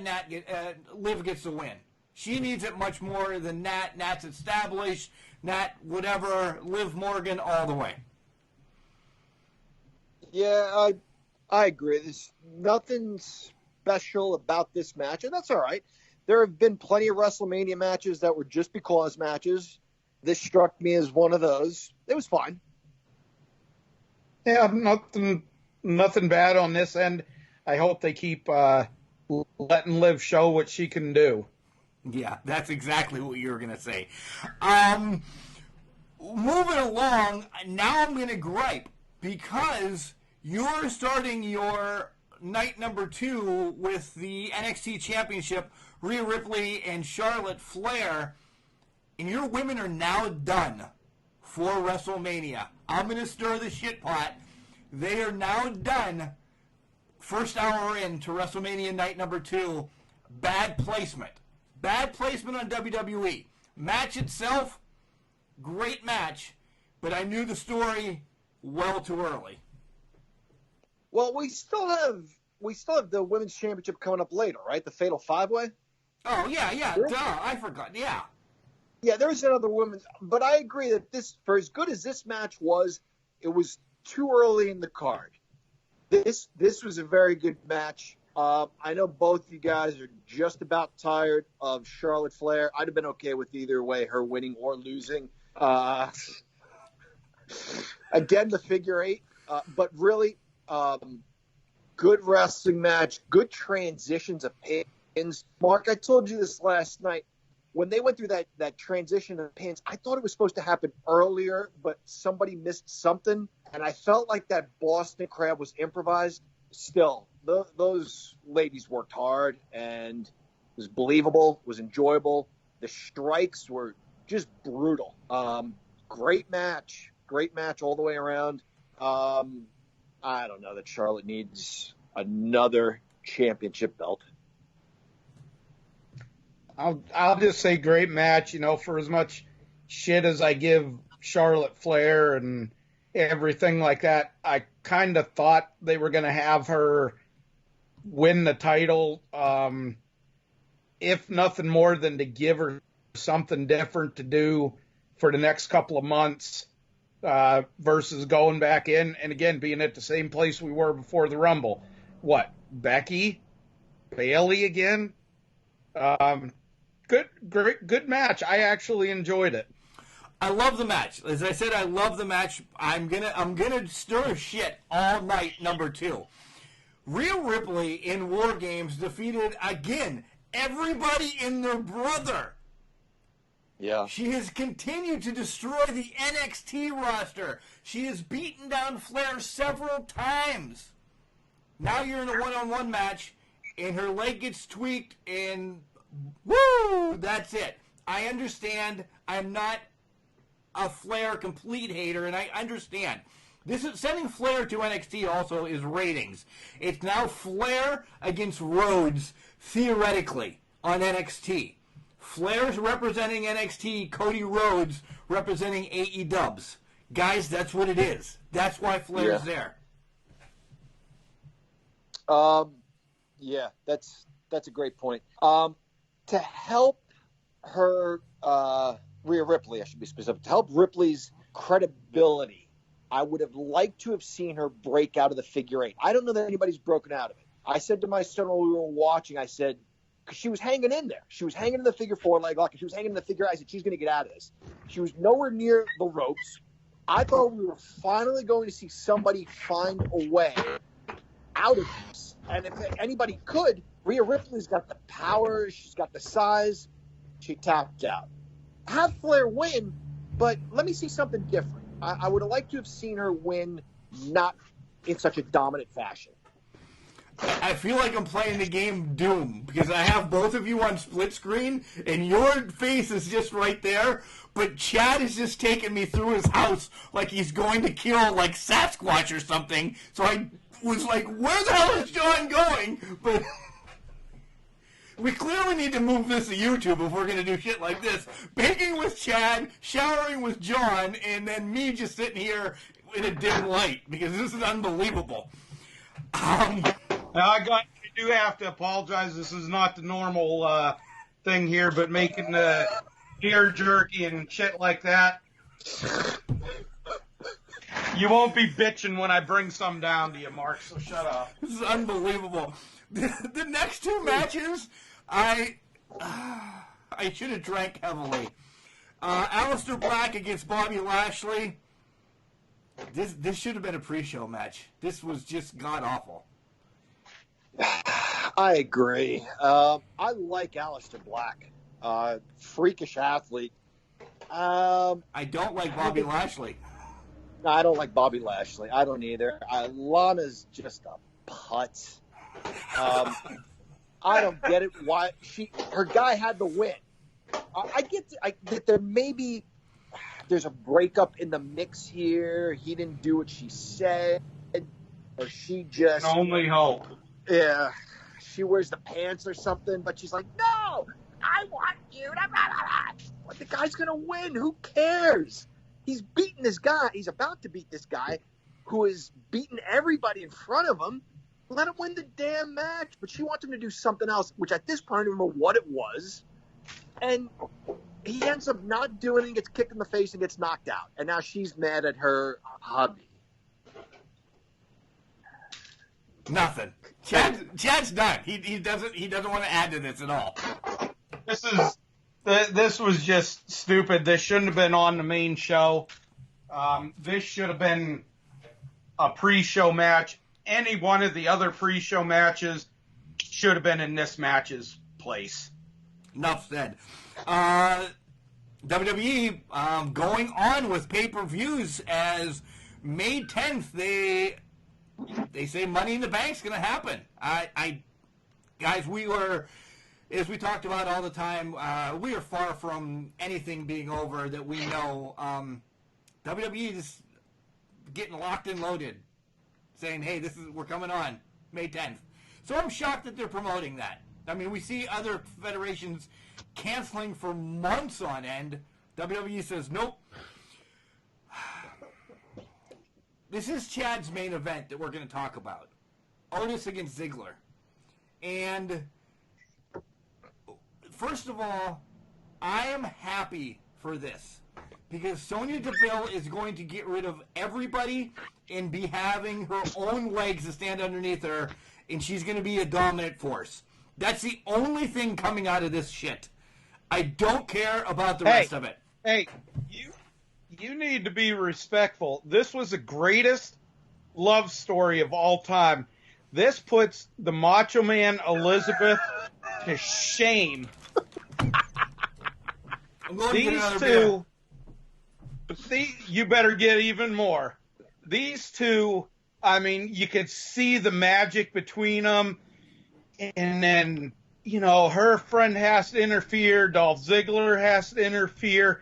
Liv gets the win. She needs it much more than Nat. Nat's established. Nat, whatever, Liv Morgan all the way. Yeah, I agree. There's nothing special about this match, and that's all right. There have been plenty of WrestleMania matches that were just because matches. This struck me as one of those. It was fine. Yeah, nothing bad on this end. I hope they keep letting Liv show what she can do. Yeah, that's exactly what you were going to say. Moving along, now I'm going to gripe because you're starting your night number 2 with the NXT Championship, Rhea Ripley and Charlotte Flair, and your women are now done for WrestleMania. I'm going to stir the shit pot. They are now done. First hour into WrestleMania night number 2. Bad placement. Bad placement on WWE. Match itself, great match, but I knew the story well too early. Well, we still have the Women's Championship coming up later, right? The Fatal 5-Way? Oh, yeah. Duh, I forgot. Yeah. Yeah, there's another women's, but I agree that this, for as good as this match was, it was too early in the card. This was a very good match. I know both you guys are just about tired of Charlotte Flair. I'd have been okay with either way, her winning or losing. Again, the figure 8, but really good wrestling match, good transitions of pins. Mark, I told you this last night. when they went through that transition of pins, I thought it was supposed to happen earlier, but somebody missed something, and I felt like that Boston Crab was improvised. Still, those ladies worked hard, and it was believable, was enjoyable. The strikes were just brutal. Great match all the way around. I don't know that Charlotte needs another championship belt. I'll just say great match. For as much shit as I give Charlotte Flair and everything like that, I kind of thought they were going to have her win the title, if nothing more than to give her something different to do for the next couple of months, versus going back in and again being at the same place we were before the Rumble. What, Becky, Bayley again? Good match. I actually enjoyed it. I love the match. As I said, I love the match. I'm gonna stir shit all night. Number 2, Rhea Ripley in War Games defeated again everybody and their brother. Yeah. She has continued to destroy the NXT roster. She has beaten down Flair several times. Now you're in a one-on-one match, and her leg gets tweaked, and woo, that's it. I understand. I'm not a Flair complete hater, and I understand. This is sending Flair to NXT also is ratings. It's now Flair against Rhodes, theoretically, on NXT. Flair's representing NXT, Cody Rhodes representing AEW. Guys, that's what it is. That's why Flair's there. Yeah, that's a great point. To help her, Rhea Ripley, I should be specific, to help Ripley's credibility, I would have liked to have seen her break out of the figure 8. I don't know that anybody's broken out of it. I said to my son when we were watching, I said, because she was hanging in there. She was hanging in the figure 4 leg lock, and she was hanging in the figure. I said, she's going to get out of this. She was nowhere near the ropes. I thought we were finally going to see somebody find a way out of this. And if anybody could, Rhea Ripley's got the power. She's got the size. She tapped out. Have Flair win, but let me see something different. I would have liked to have seen her win, not in such a dominant fashion. I feel like I'm playing the game Doom, because I have both of you on split screen, and your face is just right there, but Chad is just taking me through his house like he's going to kill, like, Sasquatch or something, so I was like, where the hell is John going? But we clearly need to move this to YouTube if we're going to do shit like this. Baking with Chad, showering with John, and then me just sitting here in a dim light, because this is unbelievable. Now, I do have to apologize. This is not the normal thing here, but making deer jerky and shit like that. You won't be bitching when I bring some down to you, Mark, so shut up. This is unbelievable. The next 2 matches, I should have drank heavily. Aleister Black against Bobby Lashley. This should have been a pre-show match. This was just god-awful. I agree. I like Aleister Black. Freakish athlete. I don't like Bobby Lashley. No, I don't like Bobby Lashley. I don't either. Lana's just a putz. I don't get it. Why her guy had the win. I get that there maybe there's a breakup in the mix here. He didn't do what she said, or she just Can only hope. Yeah, she wears the pants or something, but she's like, no, I want you to. But the guy's gonna win. Who cares? He's beating this guy. He's about to beat this guy who has beaten everybody in front of him. Let him win the damn match. But she wants him to do something else, which at this point I don't remember what it was. And he ends up not doing it and gets kicked in the face and gets knocked out. And now she's mad at her hubby. Nothing. Chad's done. He doesn't want to add to this at all. This was just stupid. This shouldn't have been on the main show. This should have been a pre-show match. Any one of the other pre-show matches should have been in this match's place. Enough said. WWE going on with pay-per-views as May 10th. They say Money in the Bank's going to happen. Guys, we were, as we talked about all the time, we are far from anything being over that we know. WWE is getting locked and loaded, saying, "Hey, we're coming on May 10th." So I'm shocked that they're promoting that. I mean, we see other federations canceling for months on end. WWE says, nope. This is Chad's main event that we're going to talk about. Otis against Ziggler. And first of all, I am happy for this. Because Sonya Deville is going to get rid of everybody and be having her own legs to stand underneath her. And she's going to be a dominant force. That's the only thing coming out of this shit. I don't care about the rest of it. Hey, you need to be respectful. This was the greatest love story of all time. This puts the Macho Man Elizabeth to shame. I'm going to get These another two, you better get even more. These two, I mean, you could see the magic between them. And then, her friend has to interfere. Dolph Ziggler has to interfere.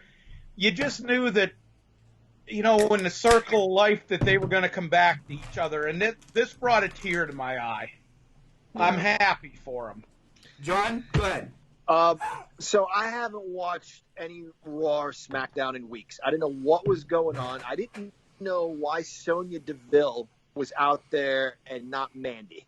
You just knew that, in the circle of life that they were going to come back to each other. And this brought a tear to my eye. I'm happy for them. John, go ahead. So I haven't watched any Raw or SmackDown in weeks. I didn't know what was going on. I didn't know why Sonya Deville was out there and not Mandy.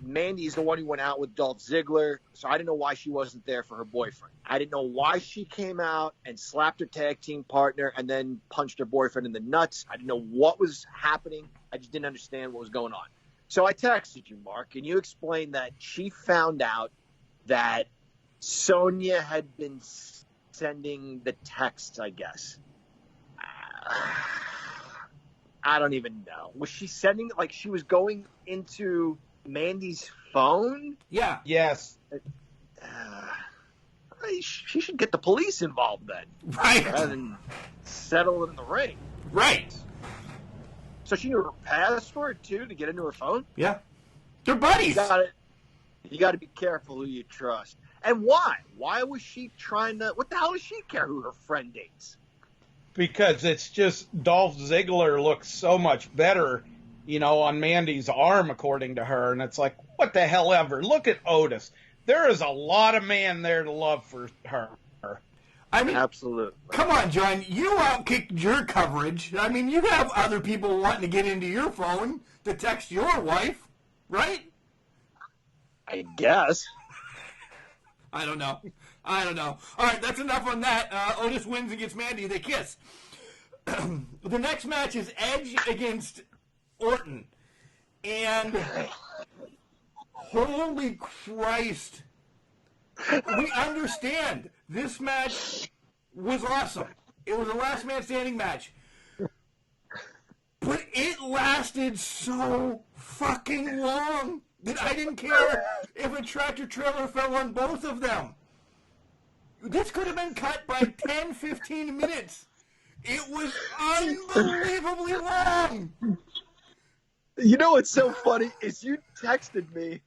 Mandy's the one who went out with Dolph Ziggler, so I didn't know why she wasn't there for her boyfriend. I didn't know why she came out and slapped her tag team partner and then punched her boyfriend in the nuts. I didn't know what was happening. I just didn't understand what was going on. So I texted you, Mark, and you explained that she found out that Sonya had been sending the texts, I guess. I don't even know. Was she sending, like she was going into Mandy's phone? Yeah. Yes. She should get the police involved then. Right. Rather than settle it in the ring. Right. So she knew her password, too, to get into her phone? Yeah. They're buddies. You got to be careful who you trust. And why? Why was she trying to... What the hell does she care who her friend dates? Because it's just Dolph Ziggler looks so much better, on Mandy's arm, according to her. And it's like, what the hell ever? Look at Otis. There is a lot of man there to love for her. I mean, absolutely. Come on, John. You outkicked your coverage. I mean, you have other people wanting to get into your phone to text your wife, right? I guess. I don't know. All right, that's enough on that. Otis wins against Mandy. They kiss. The next match is Edge against Orton. And holy Christ. We understand. This match was awesome. It was a last man standing match. But it lasted so fucking long that I didn't care if a tractor trailer fell on both of them. This could have been cut by 10, 15 minutes. It was unbelievably long. You know what's so funny is you texted me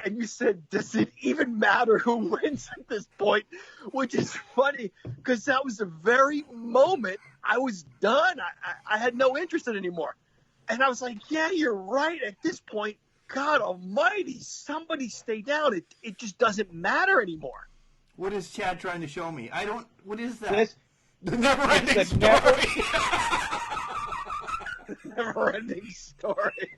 and you said, does it even matter who wins at this point? Which is funny because that was the very moment I was done. I had no interest in it anymore. And I was like, yeah, you're right. At this point, God almighty, somebody stay down. It just doesn't matter anymore. What is Chad trying to show me? What is that? The never-ending story. Never-ending story.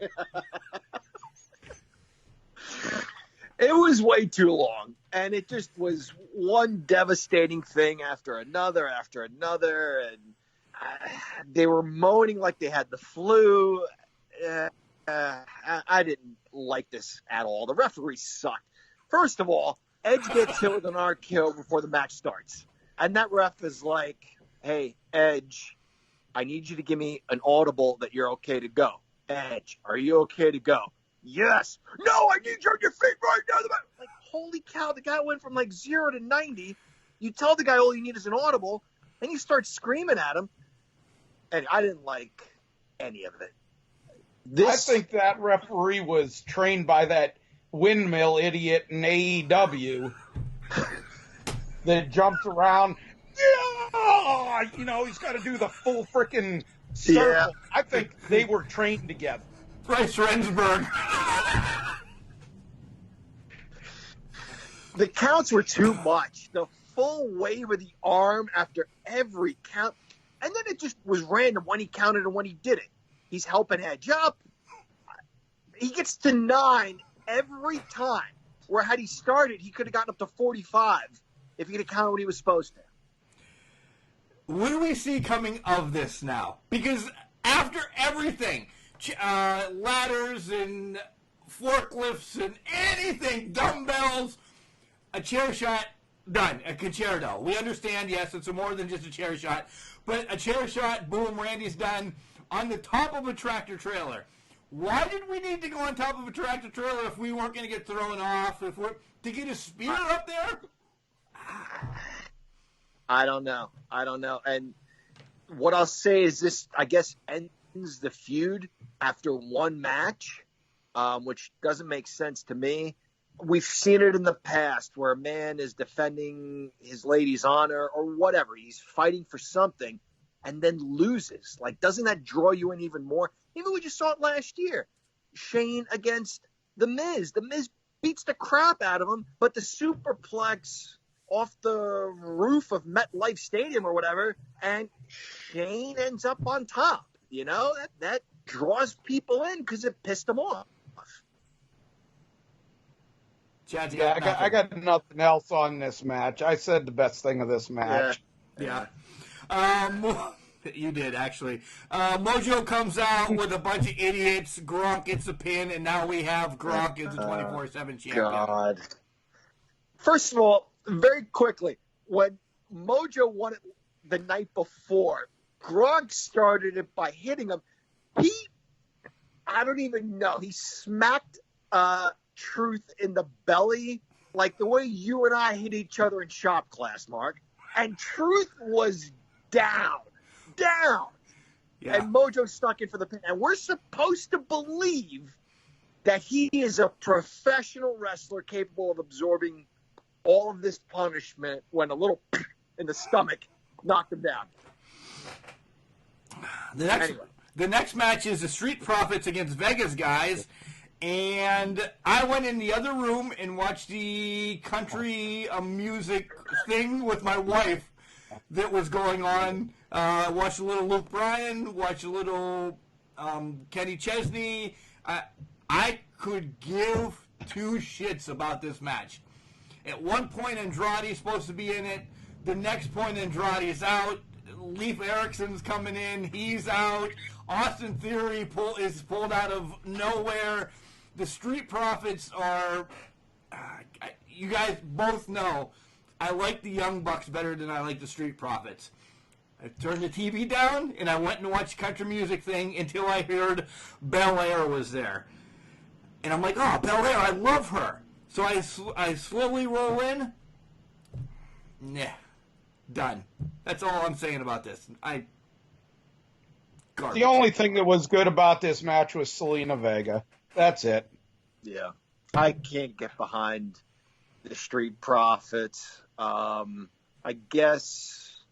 It was way too long, and it just was one devastating thing after another, and they were moaning like they had the flu. I didn't like this at all. The referees sucked. First of all, Edge gets hit with an RKO before the match starts. And that ref is like, hey, Edge, I need you to give me an audible that you're okay to go. Edge, are you okay to go? Yes. No, I need you on your feet right now. Like, holy cow, the guy went from like 0 to 90. You tell the guy all you need is an audible, and you start screaming at him. And I didn't like any of it. I think that referee was trained by that windmill idiot in AEW that jumps around. Yeah! You know, he's got to do the full freaking circle. Yeah. I think they were trained together. Bryce Rensburg. The counts were too much. The full wave of the arm after every count. And then it just was random when he counted and when he did it. He's helping Edge up. He gets to 9 every time. Where had he started, he could have gotten up to 45 if he could have counted what he was supposed to. What do we see coming of this now? Because after everything, ladders and forklifts and anything, dumbbells, a chair shot, done. A concerto. We understand, yes, it's more than just a chair shot. But a chair shot, boom, Randy's done on the top of a tractor trailer. Why did we need to go on top of a tractor trailer if we weren't going to get thrown off? To get a spear up there? I don't know. And what I'll say is this, I guess, ends the feud after one match, which doesn't make sense to me. We've seen it in the past where a man is defending his lady's honor or whatever. He's fighting for something and then loses. Like, doesn't that draw you in even more? Even we just saw it last year. Shane against The Miz. The Miz beats the crap out of him, but the superplex off the roof of MetLife Stadium or whatever, and Shane ends up on top. You know, that draws people in because it pissed them off. I got nothing else on this match. I said the best thing of this match. Yeah. You did, actually. Mojo comes out with a bunch of idiots. Gronk gets a pin, and now we have Gronk as a 24/7 champion. God. First of all, very quickly, when Mojo won it the night before, Gronk started it by hitting him. I don't even know. He smacked Truth in the belly like the way you and I hit each other in shop class, Mark. And Truth was down. Yeah. And Mojo stuck in for the pin. And we're supposed to believe that he is a professional wrestler capable of absorbing all of this punishment when a little in the stomach knocked him down. The next match is the Street Profits against Vegas guys. And I went in the other room and watched the country music thing with my wife that was going on. Watched a little Luke Bryan, watched a little Kenny Chesney. I could give two shits about this match. At one point, Andrade's supposed to be in it. The next point, Andrade's out. Leif Eriksson's coming in. He's out. Austin Theory is pulled out of nowhere. The Street Profits are... you guys both know I like the Young Bucks better than I like the Street Profits. I turned the TV down, and I went and watched the country music thing until I heard Belair was there. And I'm like, oh, Belair, I love her. So I slowly roll in. Nah. Done. That's all I'm saying about this. Garbage. The only thing that was good about this match was Selena Vega. That's it. Yeah. I can't get behind the Street Profits. I guess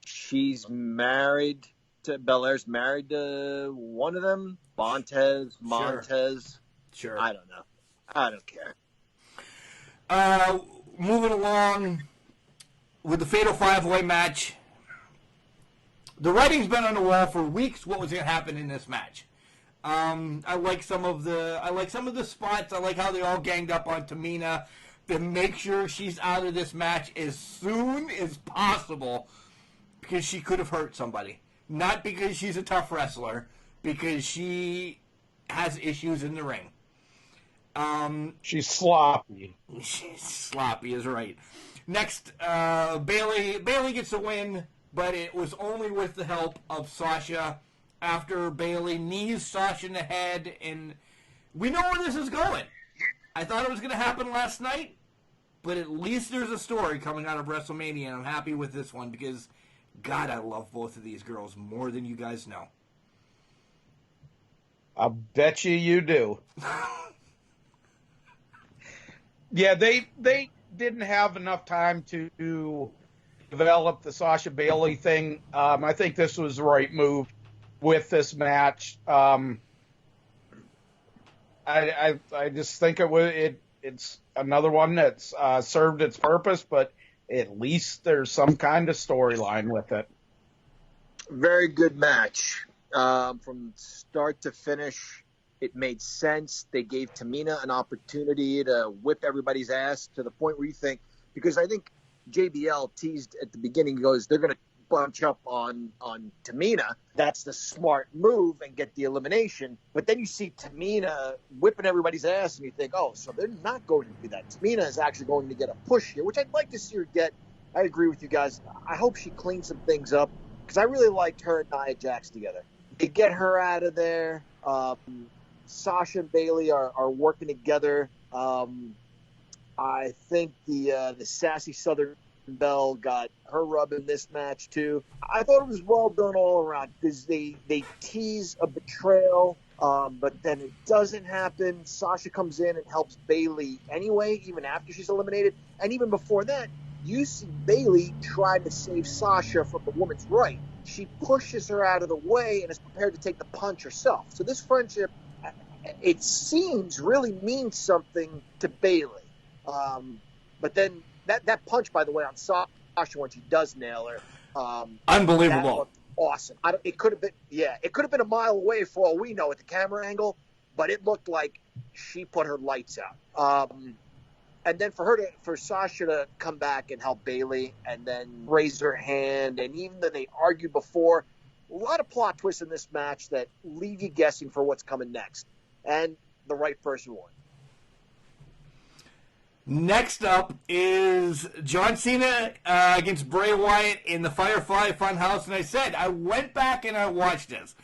she's married to, Belair's married to one of them. Montez. Sure. I don't know. I don't care. Moving along with the Fatal 5-Way match. The writing's been on the wall for weeks. What was going to happen in this match? I like some of the spots. I like how they all ganged up on Tamina to make sure she's out of this match as soon as possible because she could have hurt somebody. Not because she's a tough wrestler, because she has issues in the ring. She's sloppy. She's sloppy is right. Next, Bayley gets a win, but it was only with the help of Sasha after Bayley knees Sasha in the head, and we know where this is going. I thought it was going to happen last night. But at least there's a story coming out of WrestleMania, and I'm happy with this one because, God, I love both of these girls more than you guys know. I'll bet you do. Yeah, they didn't have enough time to develop the Sasha Bailey thing. I think this was the right move with this match. I just think it's another one that's served its purpose, but at least there's some kind of storyline with it. Very good match. From start to finish, it made sense. They gave Tamina an opportunity to whip everybody's ass to the point where you think, because I think JBL teased at the beginning, he goes, they're going to bunch up on Tamina. That's the smart move and get the elimination. But then you see Tamina whipping everybody's ass and you think, oh, so they're not going to do that. Tamina is actually going to get a push here, which I'd like to see her get. I agree with you guys. I hope she cleans some things up because I really liked her and Nia Jax together. They get her out of there. Sasha and Bailey are working together. I think the sassy Southern Belle got her rub in this match too. I thought it was well done all around because they tease a betrayal, but then it doesn't happen. Sasha comes in and helps Bailey anyway, even after she's eliminated. And even before that, you see Bailey try to save Sasha from the woman's right. She pushes her out of the way and is prepared to take the punch herself. So this friendship, it seems, really means something to Bailey. But then that punch, by the way, on Sasha when she does nail her, unbelievable, that looked awesome. It could have been a mile away for all we know at the camera angle, but it looked like she put her lights out. And then for Sasha to come back and help Bailey and then raise her hand, and even though they argued before, a lot of plot twists in this match that leave you guessing for what's coming next. And the right person won. Next up is John Cena against Bray Wyatt in the Firefly Funhouse. And I said, I went back and I watched this.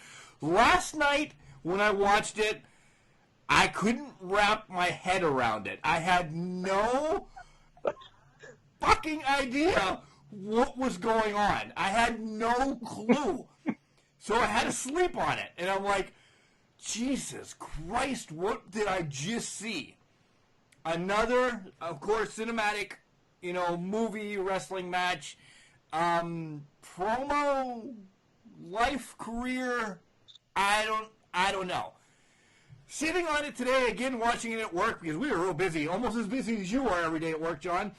Last night when I watched it, I couldn't wrap my head around it. I had no fucking idea what was going on. I had no clue. So I had to sleep on it. And I'm like, Jesus Christ, what did I just see? Another, of course, cinematic, movie wrestling match. Promo, life, career, I don't know. Sitting on it today, again, watching it at work, because we were real busy, almost as busy as you are every day at work, John.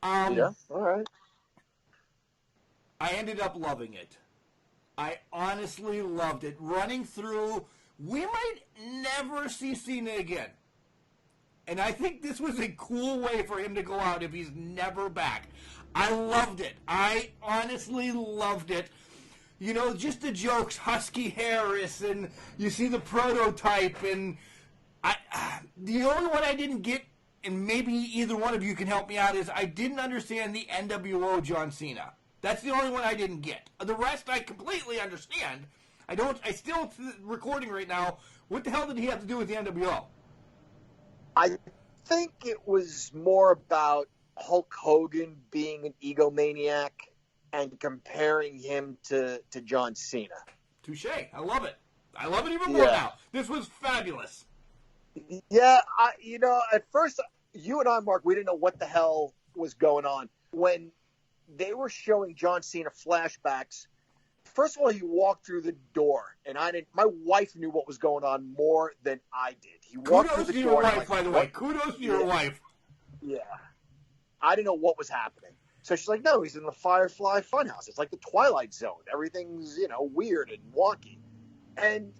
Yeah, all right. I ended up loving it. I honestly loved it. Running through, we might never see Cena again. And I think this was a cool way for him to go out if he's never back. I loved it. I honestly loved it. Just the jokes, Husky Harris, and you see the prototype, and the only one I didn't get, and maybe either one of you can help me out, is I didn't understand the NWO John Cena. That's the only one I didn't get. The rest I completely understand. I still, recording right now, what the hell did he have to do with the NWO? I think it was more about Hulk Hogan being an egomaniac and comparing him to John Cena. Touche. I love it. I love it even more now. This was fabulous. Yeah, at first, you and I, Mark, we didn't know what the hell was going on. When they were showing John Cena flashbacks, first of all, he walked through the door, and my wife knew what was going on more than I did. He walked through the door. Kudos to your wife, by the way. Kudos to your wife. Yeah. I didn't know what was happening. So she's like, no, he's in the Firefly Funhouse. It's like the Twilight Zone. Everything's, weird and wonky. And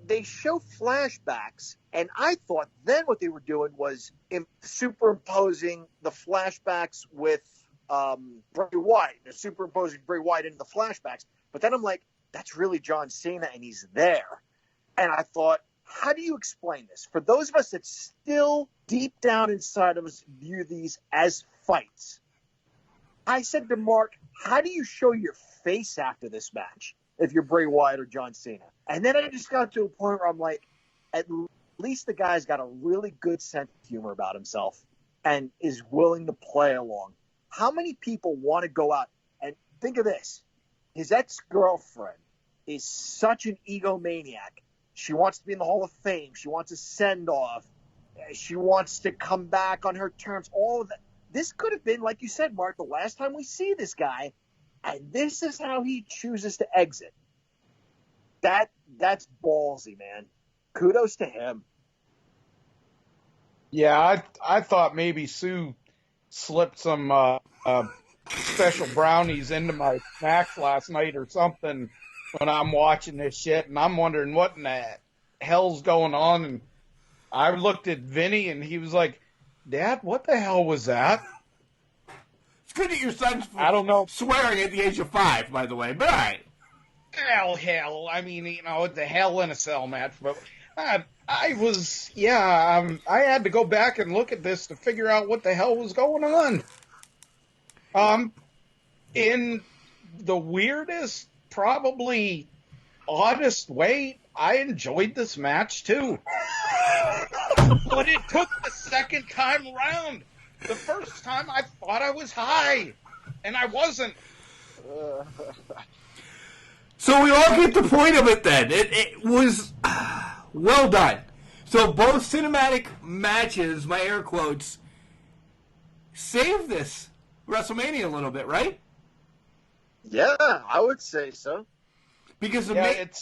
they show flashbacks, and I thought then what they were doing was superimposing the flashbacks with Bray Wyatt. They're superimposing Bray Wyatt into the flashbacks. But then I'm like, that's really John Cena, and he's there. And I thought, how do you explain this? For those of us that still deep down inside of us view these as fights, I said to Mark, how do you show your face after this match if you're Bray Wyatt or John Cena? And then I just got to a point where I'm like, at least the guy's got a really good sense of humor about himself. and is willing to play along. How many people want to go out and think of this? His ex-girlfriend is such an egomaniac. She wants to be in the Hall of Fame. She wants a send-off. She wants to come back on her terms. All of that. This could have been, like you said, Mark, the last time we see this guy, and this is how he chooses to exit. That's ballsy, man. Kudos to him. Yeah, I thought maybe Sue slipped some special brownies into my snacks last night or something when I'm watching this shit, and I'm wondering what in the hell's going on. And I looked at Vinny, and he was like, "Dad, what the hell was that?" It's good that your son's I don't know. swearing at the age of 5, by the way, but all right. Hell. I mean, it's a Hell in a Cell match, but I had to go back and look at this to figure out what the hell was going on. In the weirdest, probably oddest way, I enjoyed this match too. But it took the second time around. The first time I thought I was high, and I wasn't. So we all get the point of it then. It was well done. So both cinematic matches, my air quotes, saved this WrestleMania a little bit, right? Yeah, I would say so. Because it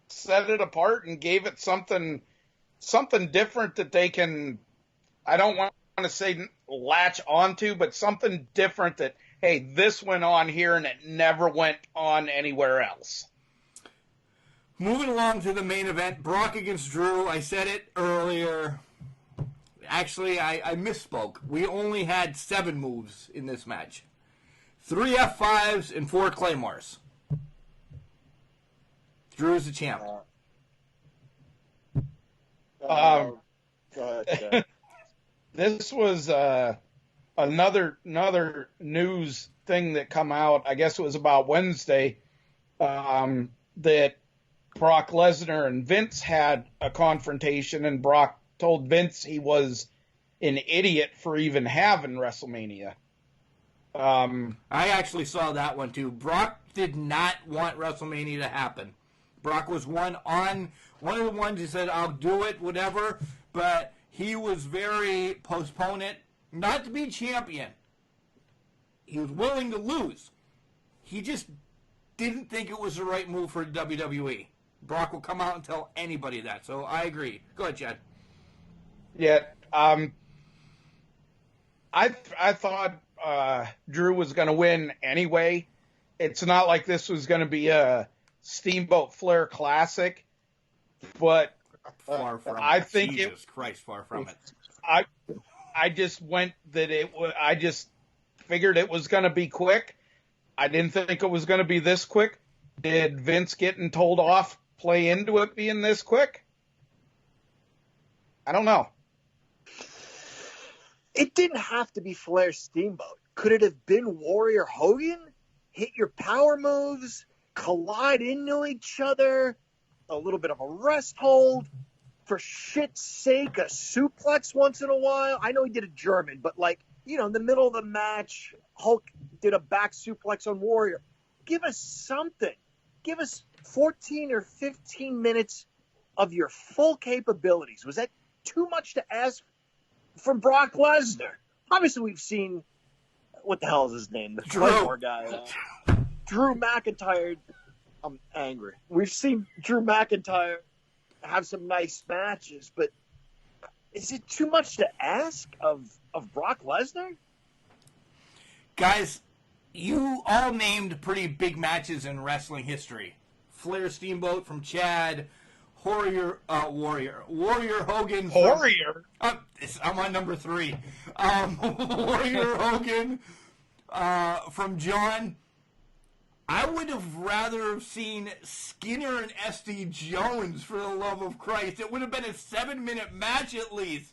set it apart and gave it something different that they can, I don't want to say latch onto, but something different that, hey, this went on here and it never went on anywhere else. Moving along to the main event, Brock against Drew. I said it earlier. Actually, I misspoke. We only had 7 moves in this match. 3 F5s and 4 Claymores. Drew's the champ. Go ahead. This was another news thing that come out. I guess it was about Wednesday that Brock Lesnar and Vince had a confrontation, and Brock told Vince he was an idiot for even having WrestleMania. I actually saw that one too. Brock did not want WrestleMania to happen. Brock was one of the ones who said, "I'll do it, whatever," but he was very postpone it, not to be champion. He was willing to lose. He just didn't think it was the right move for WWE. Brock will come out and tell anybody that, so I agree. Go ahead, Chad. Yeah, I thought Drew was going to win anyway. It's not like this was going to be a Steamboat Flair Classic, but far from I it. think Jesus Christ, far from it. I just went that I just figured it was going to be quick. I didn't think it was going to be this quick. Did Vince getting told off play into it being this quick? I don't know. It didn't have to be Flair Steamboat. Could it have been Warrior Hogan? Hit your power moves, collide into each other, a little bit of a rest hold. For shit's sake, a suplex once in a while. I know he did a German, but in the middle of the match, Hulk did a back suplex on Warrior. Give us something. Give us 14 or 15 minutes of your full capabilities. Was that too much to ask from Brock Lesnar? Obviously, we've seen, what the hell is his name? The Claymore guy. Drew McIntyre. I'm angry. We've seen Drew McIntyre have some nice matches, but is it too much to ask of Brock Lesnar? Guys, you all named pretty big matches in wrestling history. Flair Steamboat from Chad, Warrior Hogan. Warrior? I'm on number 3. Warrior Hogan from John. I would have rather seen Skinner and SD Jones, for the love of Christ. It would have been a 7-minute match at least.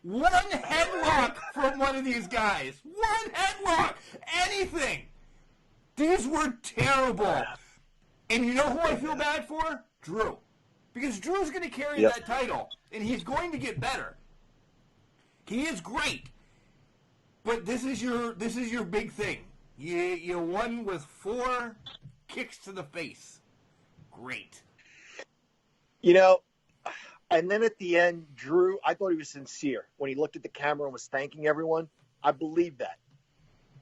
One headlock from one of these guys. One headlock. Anything. These were terrible. And you know who I feel bad for? Drew. Because Drew's going to carry that title, and he's going to get better. He is great. But this is your big thing. You won with 4 kicks to the face. Great. You know, and then at the end, Drew, I thought he was sincere when he looked at the camera and was thanking everyone. I believe that.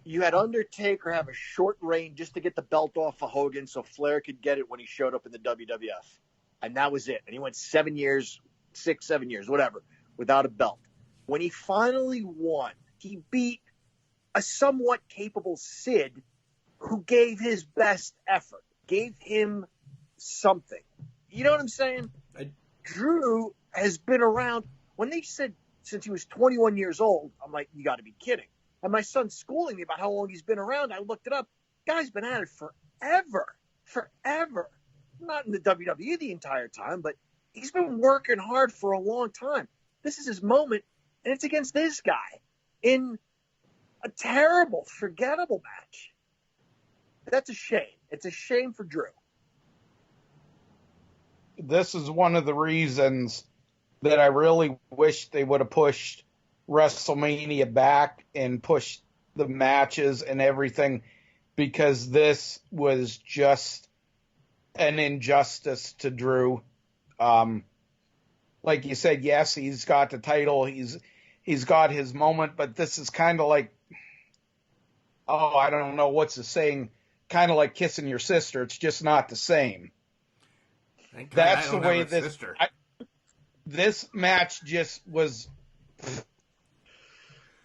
You had Undertaker have a short reign just to get the belt off of Hogan so Flair could get it when he showed up in the WWF. And that was it. And he went 7 years, 6, 7 years, whatever, without a belt. When he finally won, he beat a somewhat capable Sid who gave his best effort, gave him something. You know what I'm saying? Drew has been around. When they said since he was 21 years old, I'm like, you got to be kidding. And my son's schooling me about how long he's been around. I looked it up. Guy's been at it forever. Not in the WWE the entire time, but he's been working hard for a long time. This is his moment, and it's against this guy in a terrible, forgettable match. That's a shame. It's a shame for Drew. This is one of the reasons that I really wish they would have pushed WrestleMania back and pushed the matches and everything, because this was just an injustice to Drew. Like you said, yes, he's got the title, he's got his moment, but this is kind of like, I don't know what's the saying, kind of like kissing your sister. It's just not the same. That's the way this match just was.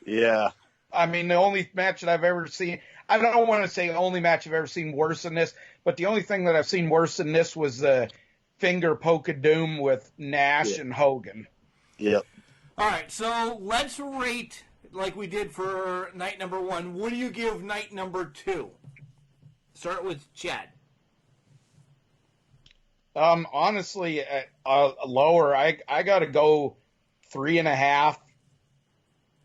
Yeah. I mean, the only match that I've ever seen, I don't want to say the only match I've ever seen worse than this, but the only thing that I've seen worse than this was the finger poke of doom with Nash and Hogan. Yep. All right, so let's rate like we did for night number 1. What do you give night number 2? Start with Chad. Honestly, lower. I got to go 3.5,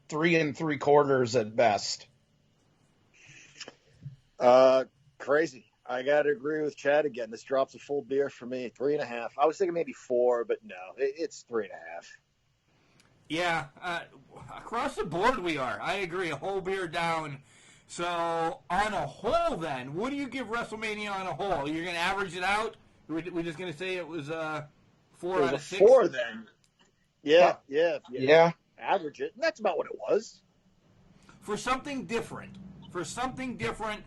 3 3/4 at best. Crazy. I got to agree with Chad again. This drops a full beer for me. 3.5. I was thinking maybe 4, but no, it's 3.5. Yeah, across the board we are. I agree. A whole beer down. So on a whole, then, what do you give WrestleMania on a whole? You're going to average it out? We're just going to say it was 4 out of 6? 4 then. Yeah. Average it. That's about what it was. For something different, and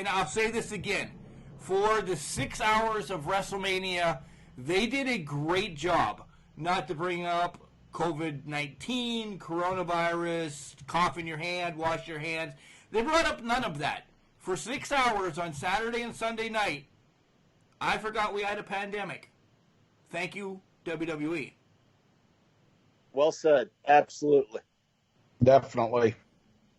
I'll say this again, for the 6 hours of WrestleMania, they did a great job. Not to bring up COVID-19, coronavirus, cough in your hand, wash your hands. They brought up none of that. For 6 hours on Saturday and Sunday night, I forgot we had a pandemic. Thank you, WWE. Well said. Absolutely. Definitely.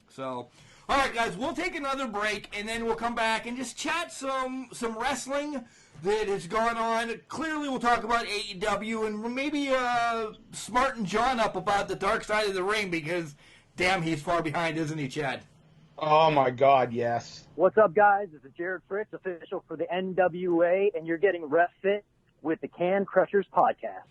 So, all right, guys, we'll take another break, and then we'll come back and just chat some wrestling that has gone on. Clearly, we'll talk about AEW and maybe smarten John up about the dark side of the ring, because, damn, he's far behind, isn't he, Chad? Oh, my God, yes. What's up, guys? This is Jared Fritz, official for the NWA, and you're getting Ref Fit with the Can Crushers podcast.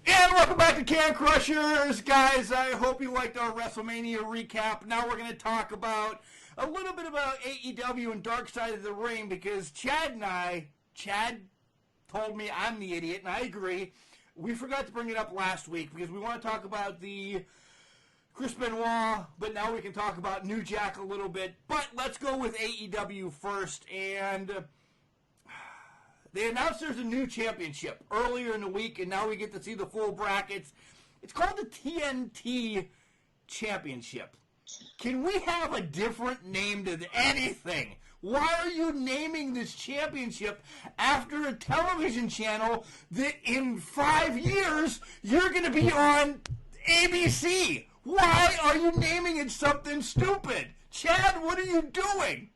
And welcome back to Can Crushers, guys. I hope you liked our WrestleMania recap. Now we're going to talk about a little bit about AEW and Dark Side of the Ring, because Chad told me I'm the idiot, and I agree. We forgot to bring it up last week because we want to talk about the Chris Benoit, but now we can talk about New Jack a little bit. But let's go with AEW first, and they announced there's a new championship earlier in the week, and now we get to see the full brackets. It's called the TNT Championship. Can we have a different name to anything? Why are you naming this championship after a television channel that in 5 years you're going to be on ABC? Why are you naming it something stupid? Chad, what are you doing?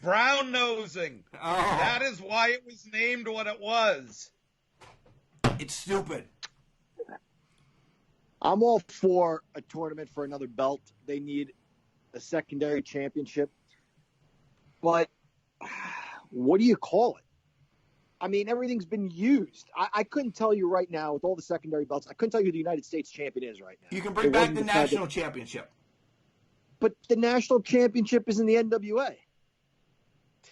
Brown nosing. Oh. That is why it was named what it was. It's stupid. I'm all for a tournament for another belt. They need a secondary championship. But what do you call it? I mean, everything's been used. I couldn't tell you right now with all the secondary belts. I couldn't tell you who the United States champion is right now. You can bring back the national championship. But the national championship is in the NWA.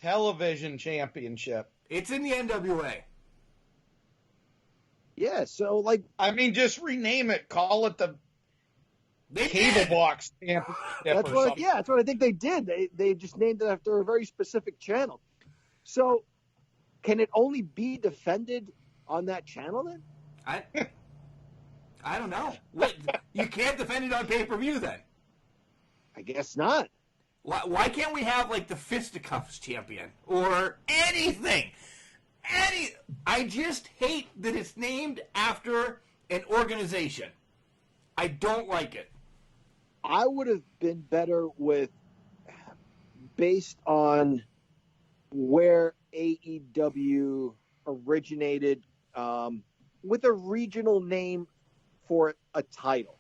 Television championship. It's in the NWA. Yeah, so like, I mean, just rename it. Call it the Cable Box Championship. That's what I think they did. They just named it after a very specific channel. So, can it only be defended on that channel then? I don't know. You can't defend it on pay-per-view then? I guess not. Why can't we have like the fisticuffs champion or anything? I just hate that it's named after an organization. I don't like it. I would have been better with, based on where AEW originated, with a regional name for a title.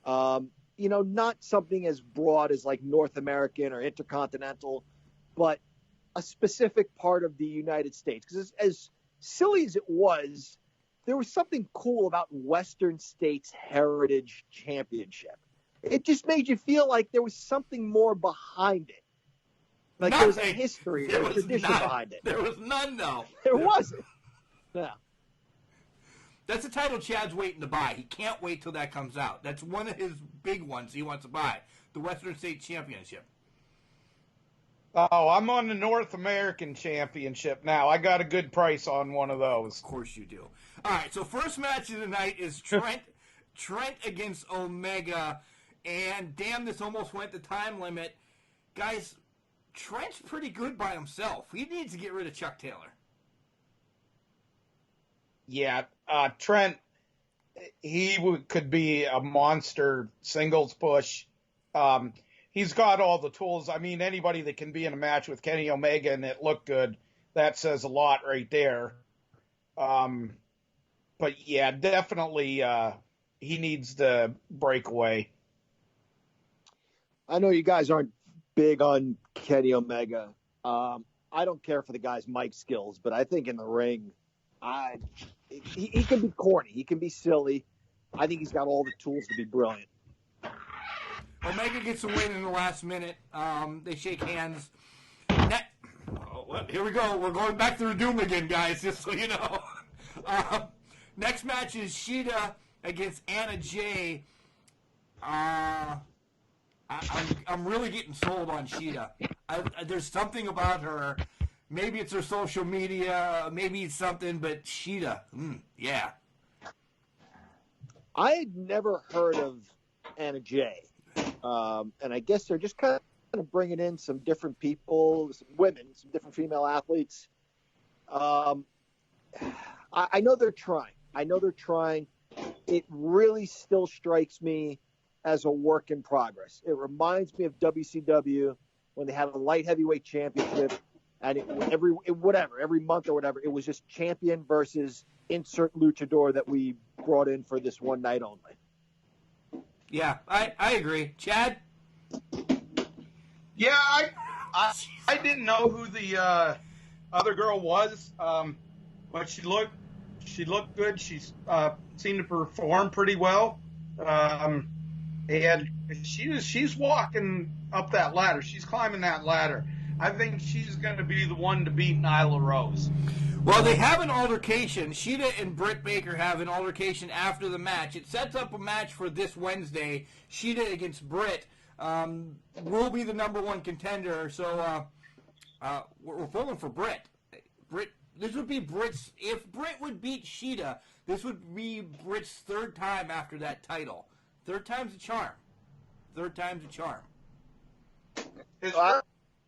Not something as broad as like North American or Intercontinental, but a specific part of the United States. Because as silly as it was, there was something cool about Western States Heritage Championship. It just made you feel like there was something more behind it. Like there was a history, there was a tradition behind it. There was none, though. There wasn't. No. That's a title Chad's waiting to buy. He can't wait till that comes out. That's one of his big ones he wants to buy. The Western States Championship. Oh, I'm on the North American Championship now. I got a good price on one of those. Of course you do. All right, so first match of the night is Trent against Omega. And damn, this almost went the time limit. Guys, Trent's pretty good by himself. He needs to get rid of Chuck Taylor. Yeah, Trent, he could be a monster singles push. He's got all the tools. I mean, anybody that can be in a match with Kenny Omega and it look good, that says a lot right there. But yeah, definitely he needs to break away. I know you guys aren't big on Kenny Omega. I don't care for the guy's mic skills, but I think in the ring, he can be corny. He can be silly. I think he's got all the tools to be brilliant. Omega gets a win in the last minute. They shake hands. Here we go. We're going back to the Doom again, guys, just so you know. Next match is Shida against Anna Jay. I'm really getting sold on Shida. There's something about her. Maybe it's her social media. Maybe it's something, but Shida, yeah. I had never heard of Anna Jay. And I guess they're just kind of bringing in some different people, some women, some different female athletes. I know they're trying. It really still strikes me as a work in progress. It reminds me of WCW when they had a light heavyweight championship, and every month or whatever, it was just champion versus insert luchador that we brought in for this one night only. Yeah, I agree. Chad? Yeah, I didn't know who the other girl was, but she looked good. She seemed to perform pretty well, and she's walking up that ladder. She's climbing that ladder. I think she's going to be the one to beat Nyla Rose. Well, they have an altercation. Shida and Britt Baker have an altercation after the match. It sets up a match for this Wednesday. Shida against Britt will be the number one contender. So we're pulling for Britt. This would be Britt's. If Britt would beat Shida, this would be Britt's third time after that title. Third time's a charm. Is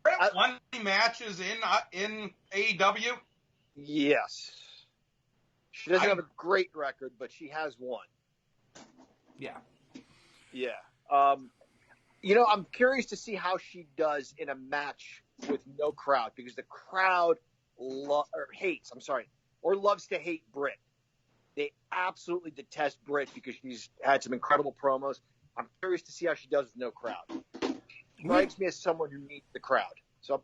Britt won any matches in AEW? Yes. She doesn't have a great record, but she has one. Yeah. Yeah. I'm curious to see how she does in a match with no crowd, because the crowd loves to hate Britt. They absolutely detest Britt because she's had some incredible promos. I'm curious to see how she does with no crowd. Strikes me as someone who needs the crowd. So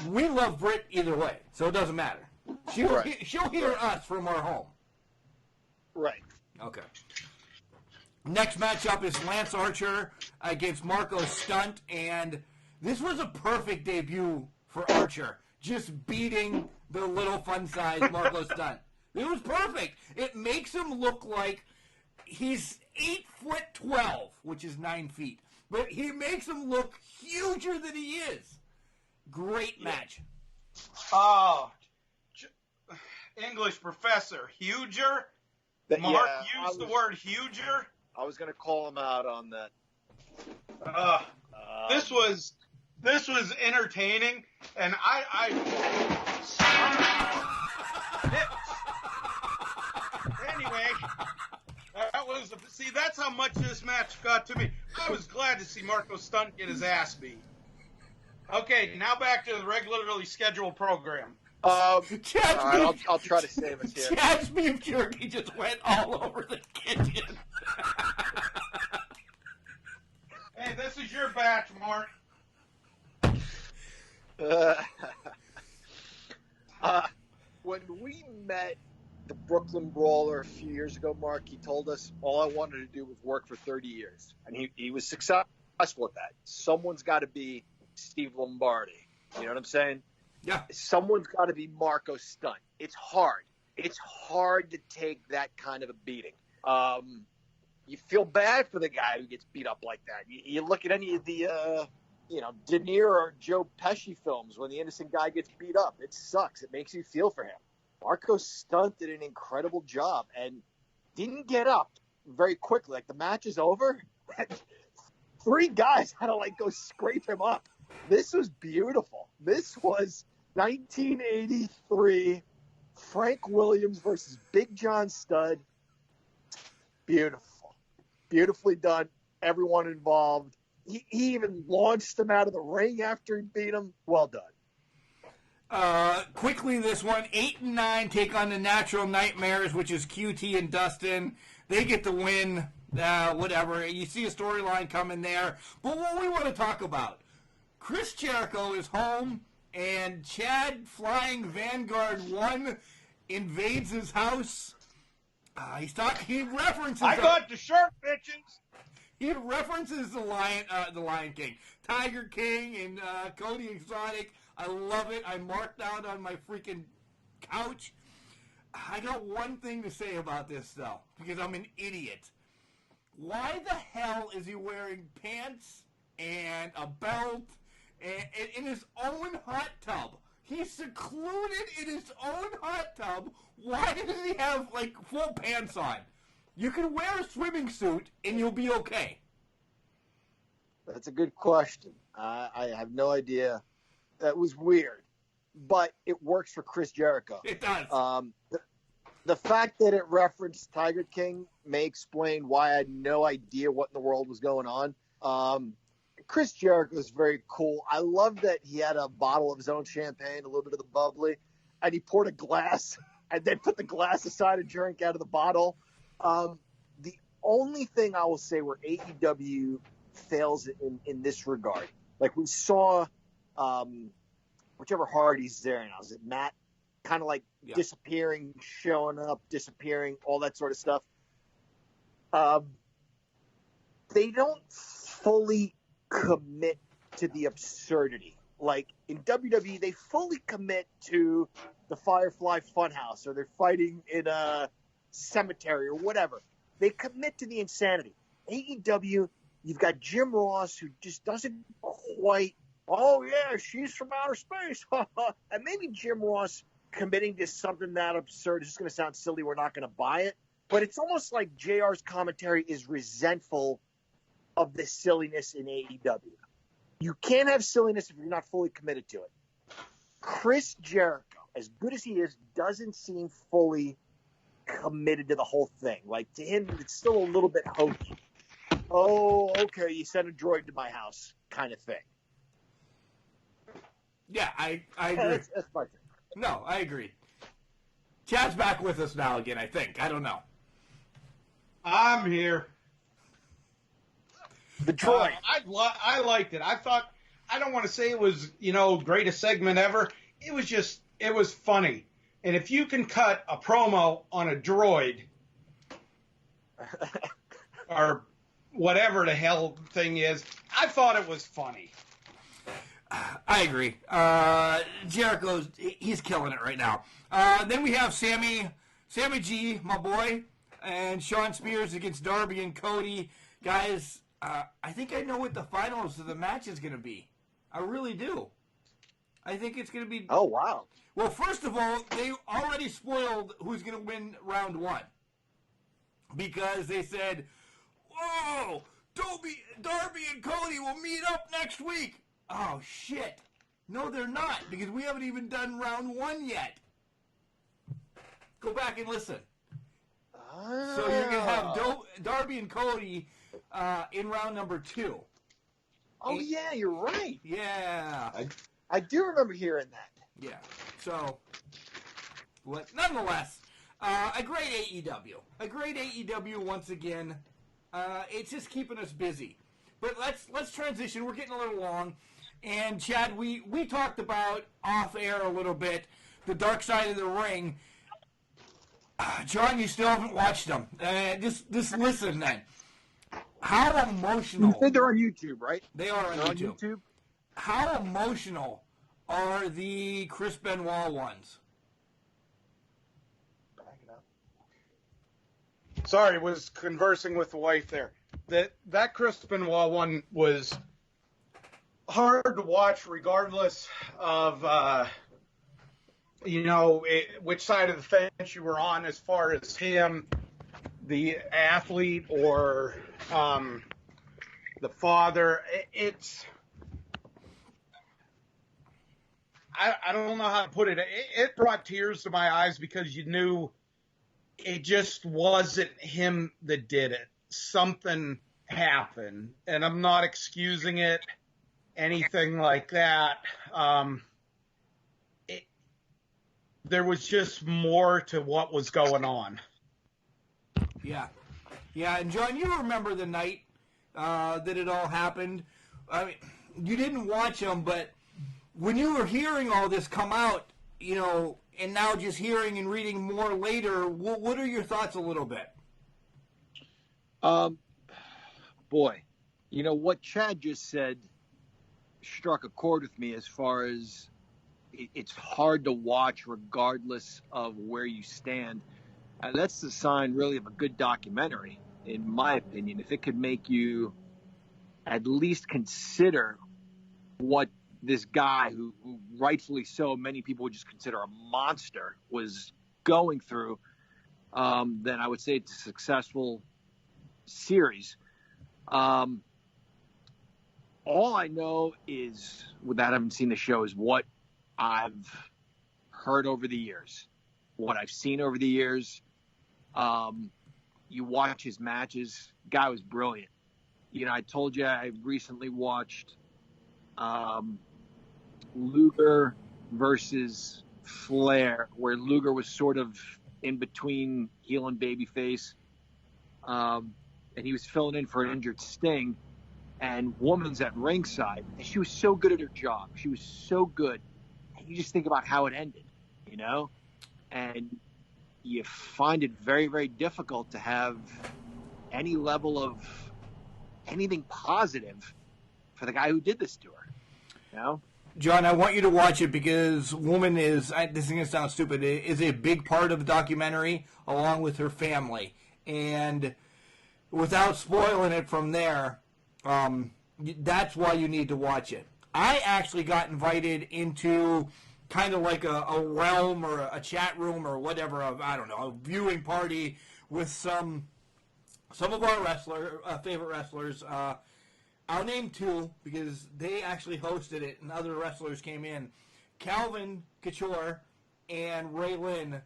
we love Britt either way, so it doesn't matter. She'll hear us from our home. Right. Okay. Next matchup is Lance Archer against Marco Stunt, and this was a perfect debut for Archer, just beating the little fun-sized Marco Stunt. It was perfect. It makes him look like he's 8'12", which is 9 feet, but he makes him look huger than he is. Great match. Oh, English professor, huger? Mark used the word huger? I was going to call him out on that. This was entertaining, and anyway, that's how much this match got to me. I was glad to see Marco Stunt get his ass beat. Okay, now back to the regularly scheduled program. All right, I'll try to save us here. Chad's beef jerky just went all over the kitchen. Hey, this is your batch, Mark. When we met the Brooklyn Brawler a few years ago, Mark, he told us all I wanted to do was work for 30 years. And he was successful at that. Someone's got to be Steve Lombardi. You know what I'm saying? Yeah. Someone's got to be Marco Stunt. It's hard. It's hard to take that kind of a beating. You feel bad for the guy who gets beat up like that. You look at any of the, De Niro or Joe Pesci films when the innocent guy gets beat up. It sucks. It makes you feel for him. Marco Stunt did an incredible job and didn't get up very quickly. Like, the match is over. 3 guys had to, go scrape him up. This was beautiful. This was 1983 Frank Williams versus Big John Studd. Beautiful. Beautifully done. Everyone involved. He even launched him out of the ring after he beat him. Well done. Quickly, this one, 8 and 9 take on the Natural Nightmares, which is QT and Dustin. They get the win. Whatever. You see a storyline coming there. But what we want to talk about, Chris Jericho is home, and Chad Flying Vanguard 1 invades his house. He references. I got the shirt, bitches. He references the Lion King, Tiger King, and Cody Exotic. I love it. I marked out on my freaking couch. I got one thing to say about this, though, because I'm an idiot. Why the hell is he wearing pants and a belt and in his own hot tub? He's secluded in his own hot tub. Why does he have, full pants on? You can wear a swimming suit and you'll be okay. That's a good question. I have no idea. That was weird. But it works for Chris Jericho. It does. The fact that it referenced Tiger King may explain why I had no idea what in the world was going on. Chris Jericho is very cool. I love that he had a bottle of his own champagne, a little bit of the bubbly, and he poured a glass and then put the glass aside and drank out of the bottle. The only thing I will say where AEW fails in this regard, we saw whichever Hardy's there now, is it Matt? Kind of disappearing, showing up, disappearing, all that sort of stuff. They don't fully commit to the absurdity. In WWE, they fully commit to the Firefly Funhouse, or they're fighting in a cemetery or whatever. They commit to the insanity. AEW, you've got Jim Ross, who just doesn't quite, oh yeah, she's from outer space. And maybe Jim Ross committing to something that absurd is just going to sound silly. We're not going to buy it. But it's almost like JR's commentary is resentful of the silliness in AEW. You can't have silliness if you're not fully committed to it. Chris Jericho, as good as he is, doesn't seem fully committed to the whole thing. To him, it's still a little bit hokey. Oh, okay, you sent a droid to my house kind of thing. Yeah, I agree. That's my thing. No, I agree. Chad's back with us now again, I think. I don't know. I'm here. The droid. I liked it. I thought, I don't want to say it was, greatest segment ever. It was funny. And if you can cut a promo on a droid or whatever the hell thing is, I thought it was funny. I agree. Jericho's, he's killing it right now. Then we have Sammy G, my boy, and Sean Spears against Darby and Cody. Guys, I think I know what the finals of the match is going to be. I really do. I think it's going to be... Oh, wow. Well, first of all, they already spoiled who's going to win round one. Because they said, whoa, Darby and Cody will meet up next week. Oh, shit. No, they're not, because we haven't even done round one yet. Go back and listen. So you're going to have Darby and Cody in round number 2. Oh, yeah, you're right. Yeah. I do remember hearing that. Yeah. So, nonetheless, a great AEW. A great AEW once again. It's just keeping us busy. But let's transition. We're getting a little long. And, Chad, we talked about off-air a little bit, the Dark Side of the Ring. John, you still haven't watched them. Just listen then. How emotional... You said they're on YouTube, right? They are on YouTube. How emotional are the Chris Benoit ones? Sorry, was conversing with the wife there. That Chris Benoit one was hard to watch regardless of, which side of the fence you were on as far as him, the athlete, or the father. I don't know how to put it. It brought tears to my eyes because you knew it just wasn't him that did it. Something happened, and I'm not excusing it, anything like that. There was just more to what was going on. Yeah. Yeah, and John, you remember the night that it all happened. I mean, you didn't watch them, but when you were hearing all this come out, and now just hearing and reading more later, what are your thoughts a little bit? Boy, what Chad just said struck a chord with me as far as it's hard to watch regardless of where you stand. And that's the sign really of a good documentary, in my opinion. If it could make you at least consider what this guy, who rightfully so many people would just consider a monster, was going through, then I would say it's a successful series. All I know is, without having seen the show, is what I've heard over the years, what I've seen over the years. You watch his matches, guy was brilliant. I told you I recently watched Luger versus Flair, where Luger was sort of in between heel and babyface, and he was filling in for an injured Sting, and Woman's at ringside, and she was so good at her job. She was so good. And you just think about how it ended, and you find it very, very difficult to have any level of anything positive for the guy who did this to her, John, I want you to watch it because Woman is, this is going to sound stupid, is a big part of the documentary along with her family. And without spoiling it from there, that's why you need to watch it. I actually got invited into kind of like a realm or a chat room or whatever of, I don't know, a viewing party with some of our favorite wrestlers. I'll name 2 because they actually hosted it and other wrestlers came in. Calvin Couture and Ray Lynn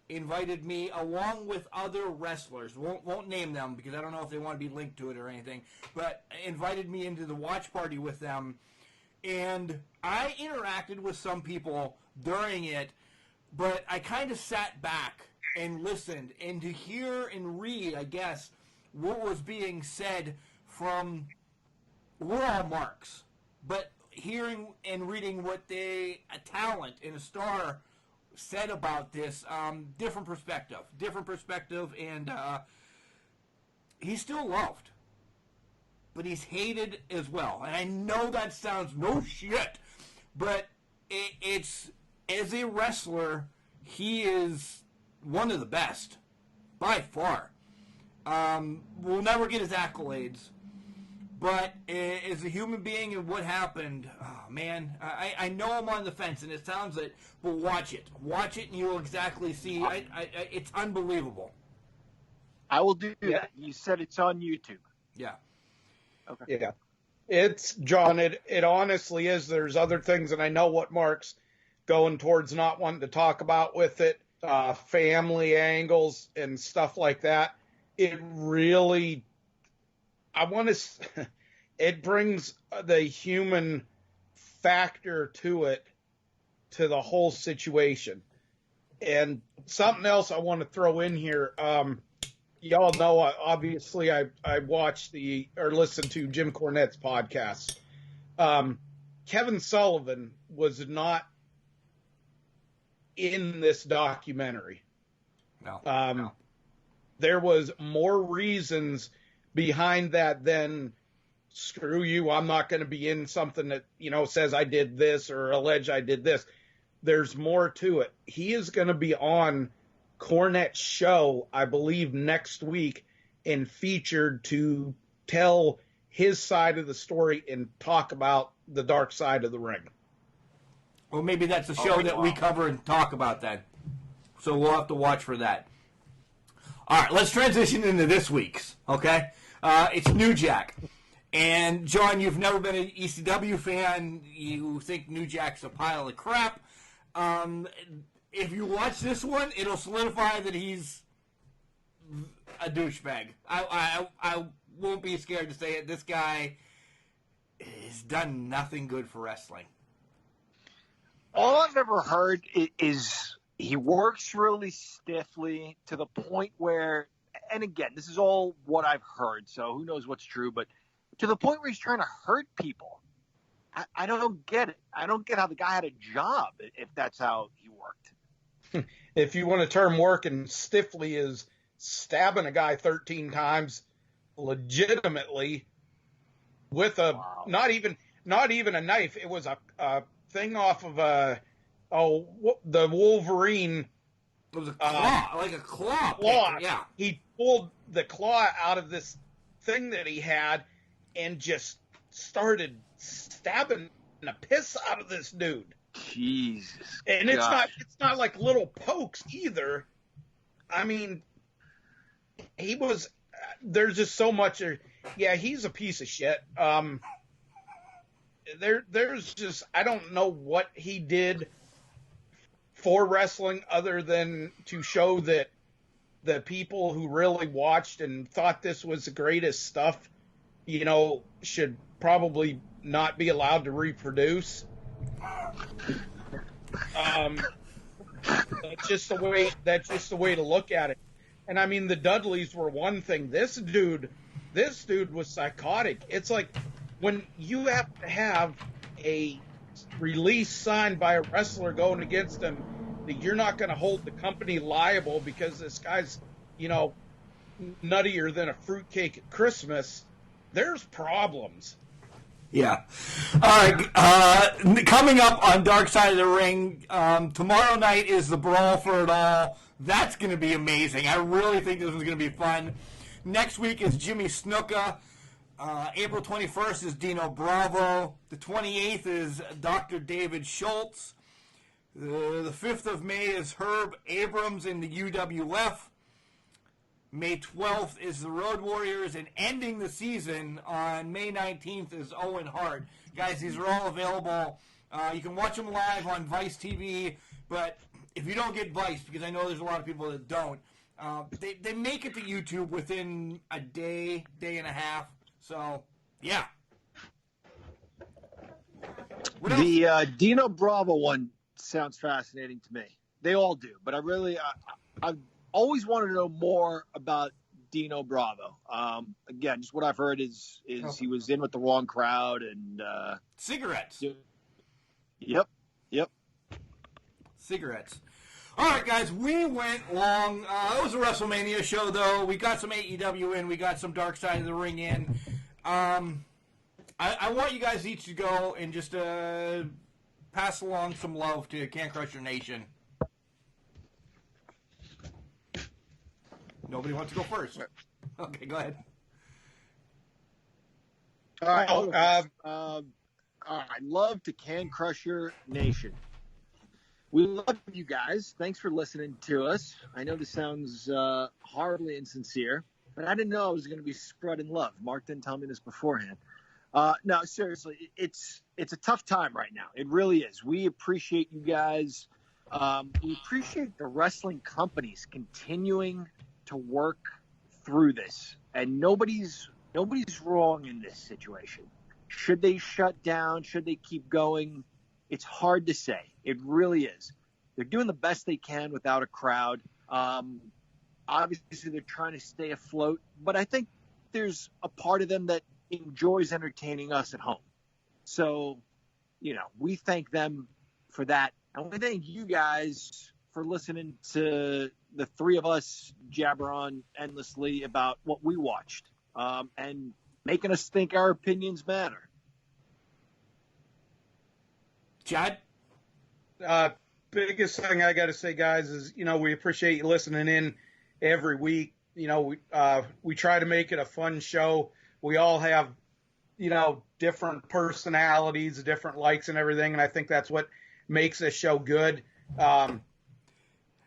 invited me along with other wrestlers. Won't name them because I don't know if they want to be linked to it or anything, but invited me into the watch party with them. And I interacted with some people during it, but I kind of sat back and listened, and to hear and read, I guess, what was being said from, we're all marks, but hearing and reading what a talent and a star said about this. Different perspective, and he's still loved, but he's hated as well. And I know that sounds no shit, but it's as a wrestler, he is one of the best by far. We'll never get his accolades, but as a human being and what happened, oh man, I know I'm on the fence, and it sounds it, but watch it, and you'll exactly see. It's unbelievable. I will do that. You said it's on YouTube. Yeah. Okay. Yeah. It's, John, it honestly is. There's other things, and I know what Mark's going towards not wanting to talk about with it, family angles and stuff like that. It really, it brings the human factor to it, to the whole situation. And something else I want to throw in here, y'all know, obviously, I watched or listened to Jim Cornette's podcast. Kevin Sullivan was not in this documentary. No. There was more reasons behind that than, screw you, I'm not going to be in something that, says I did this or allege I did this. There's more to it. He is going to be on Cornette's show, I believe, next week, and featured to tell his side of the story and talk about the dark side of the ring. Well, maybe that's the show that we cover and talk about that. So we'll have to watch for that. All right, let's transition into this week's, okay? It's New Jack. And, John, you've never been an ECW fan. You think New Jack's a pile of crap. If you watch this one, it'll solidify that he's a douchebag. I won't be scared to say it. This guy has done nothing good for wrestling. All I've ever heard is he works really stiffly to the point where, and again, this is all what I've heard, so who knows what's true, but to the point where he's trying to hurt people. I don't get it. I don't get how the guy had a job if that's how he worked. If you want to term working stiffly is stabbing a guy 13 times legitimately with a not even a knife. It was a thing off of the Wolverine. It was a claw, like a claw. Yeah. He pulled the claw out of this thing that he had and just started stabbing the piss out of this dude. Jesus. And it's not like little pokes either. I mean, there's just so much. Yeah, he's a piece of shit. There's just, I don't know what he did for wrestling other than to show that the people who really watched and thought this was the greatest stuff, should probably not be allowed to reproduce. That's just the way to look at it. And I mean, the Dudleys were one thing. This dude was psychotic. It's like when you have to have a release signed by a wrestler going against him, that you're not going to hold the company liable because this guy's, nuttier than a fruitcake at Christmas. There's problems. Yeah. All right. Coming up on Dark Side of the Ring, tomorrow night is the Brawl for It All. That's going to be amazing. I really think this one's going to be fun. Next week is Jimmy Snuka. April 21st is Dino Bravo. The 28th is Dr. David Schultz. The 5th of May is Herb Abrams in the UWF. May 12th is the Road Warriors, and ending the season on May 19th is Owen Hart. Guys, these are all available. You can watch them live on Vice TV, but if you don't get Vice, because I know there's a lot of people that don't, they make it to YouTube within a day and a half. So, yeah. The Dino Bravo one sounds fascinating to me. They all do, but I've always wanted to know more about Dino Bravo. Again, just what I've heard is he was in with the wrong crowd and cigarettes. Yep. Cigarettes. All right, guys, we went long. It was a WrestleMania show, though. We got some AEW in. We got some Dark Side of the Ring in. I want you guys each to go and just pass along some love to Can Crusher Nation. Nobody wants to go first. Okay, go ahead. All right. All right. Love to Can Crusher Nation. We love you guys. Thanks for listening to us. I know this sounds horribly insincere, but I didn't know I was going to be spreading love. Mark didn't tell me this beforehand. No, seriously, it's a tough time right now. It really is. We appreciate you guys. We appreciate the wrestling companies continuing to work through this, and nobody's wrong in this situation. Should they shut down? Should they keep going? It's hard to say. It really is. They're doing the best they can without a crowd. Obviously, they're trying to stay afloat, but I think there's a part of them that enjoys entertaining us at home. So, we thank them for that. And we thank you guys for listening to the three of us jabber on endlessly about what we watched and making us think our opinions matter. Chad? Biggest thing I got to say, guys, is, we appreciate you listening in every week. We try to make it a fun show. We all have, different personalities, different likes and everything. And I think that's what makes this show good.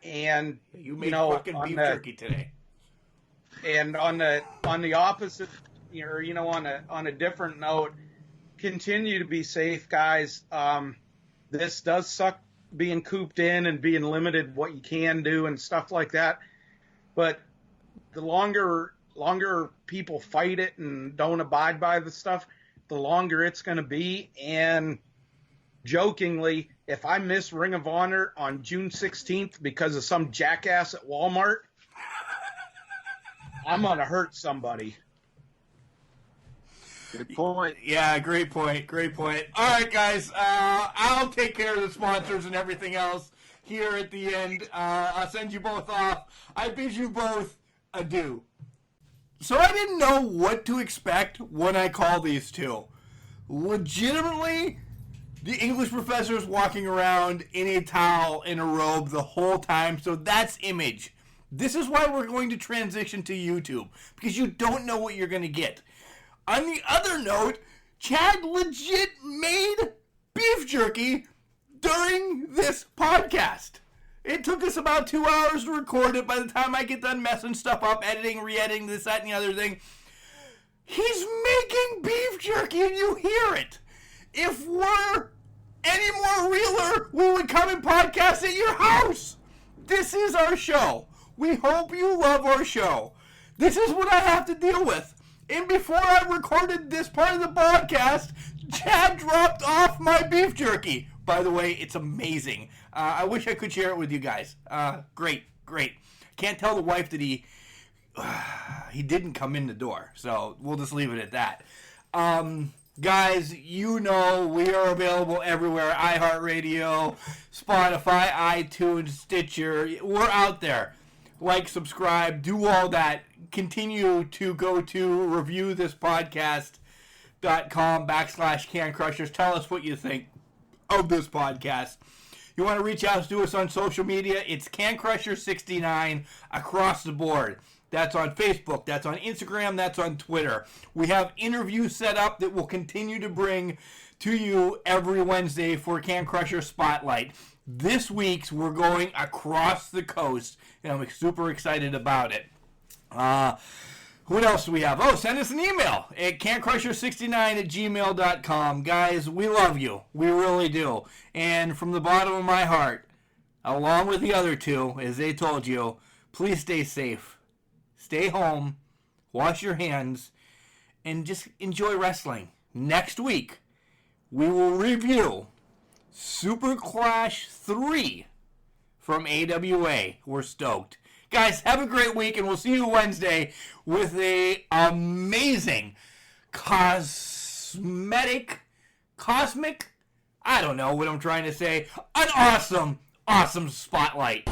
And you made fucking beef jerky today. And on the opposite, on a different note, continue to be safe, guys. This does suck being cooped in and being limited what you can do and stuff like that. But the longer people fight it and don't abide by the stuff, the longer it's going to be. And jokingly, if I miss Ring of Honor on June 16th because of some jackass at Walmart, I'm going to hurt somebody. Good point. Yeah, great point. Great point. All right, guys. I'll take care of the sponsors and everything else here at the end. I'll send you both off. I bid you both adieu. So I didn't know what to expect when I call these two. Legitimately, the English professor is walking around in a towel, in a robe the whole time, so that's image. This is why we're going to transition to YouTube, because you don't know what you're going to get. On the other note, Chad legit made beef jerky during this podcast. It took us about 2 hours to record it. By the time I get done messing stuff up, editing, re-editing, this, that, and the other thing, he's making beef jerky and you hear it. If we're any more realer, we would come and podcast at your house. This is our show. We hope you love our show. This is what I have to deal with. And before I recorded this part of the podcast, Chad dropped off my beef jerky. By the way, it's amazing. I wish I could share it with you guys. Great. Can't tell the wife that he didn't come in the door. So we'll just leave it at that. Guys, we are available everywhere. iHeartRadio, Spotify, iTunes, Stitcher. We're out there. Like, subscribe, do all that. Continue to go to reviewthispodcast.com/Can Crushers. Tell us what you think of this podcast. You want to reach out to us on social media, it's Can Crusher 69 across the board. That's on Facebook, that's on Instagram, that's on Twitter. We have interviews set up that we'll continue to bring to you every Wednesday for Can Crusher Spotlight. This week's we're going across the coast, and I'm super excited about it. What else do we have? Oh, send us an email at cancrusher69@gmail.com. Guys, we love you. We really do. And from the bottom of my heart, along with the other two, as they told you, please stay safe. Stay home. Wash your hands. And just enjoy wrestling. Next week, we will review Super Clash 3 from AWA. We're stoked. Guys, have a great week, and we'll see you Wednesday with a amazing cosmic, I don't know what I'm trying to say, an awesome awesome spotlight.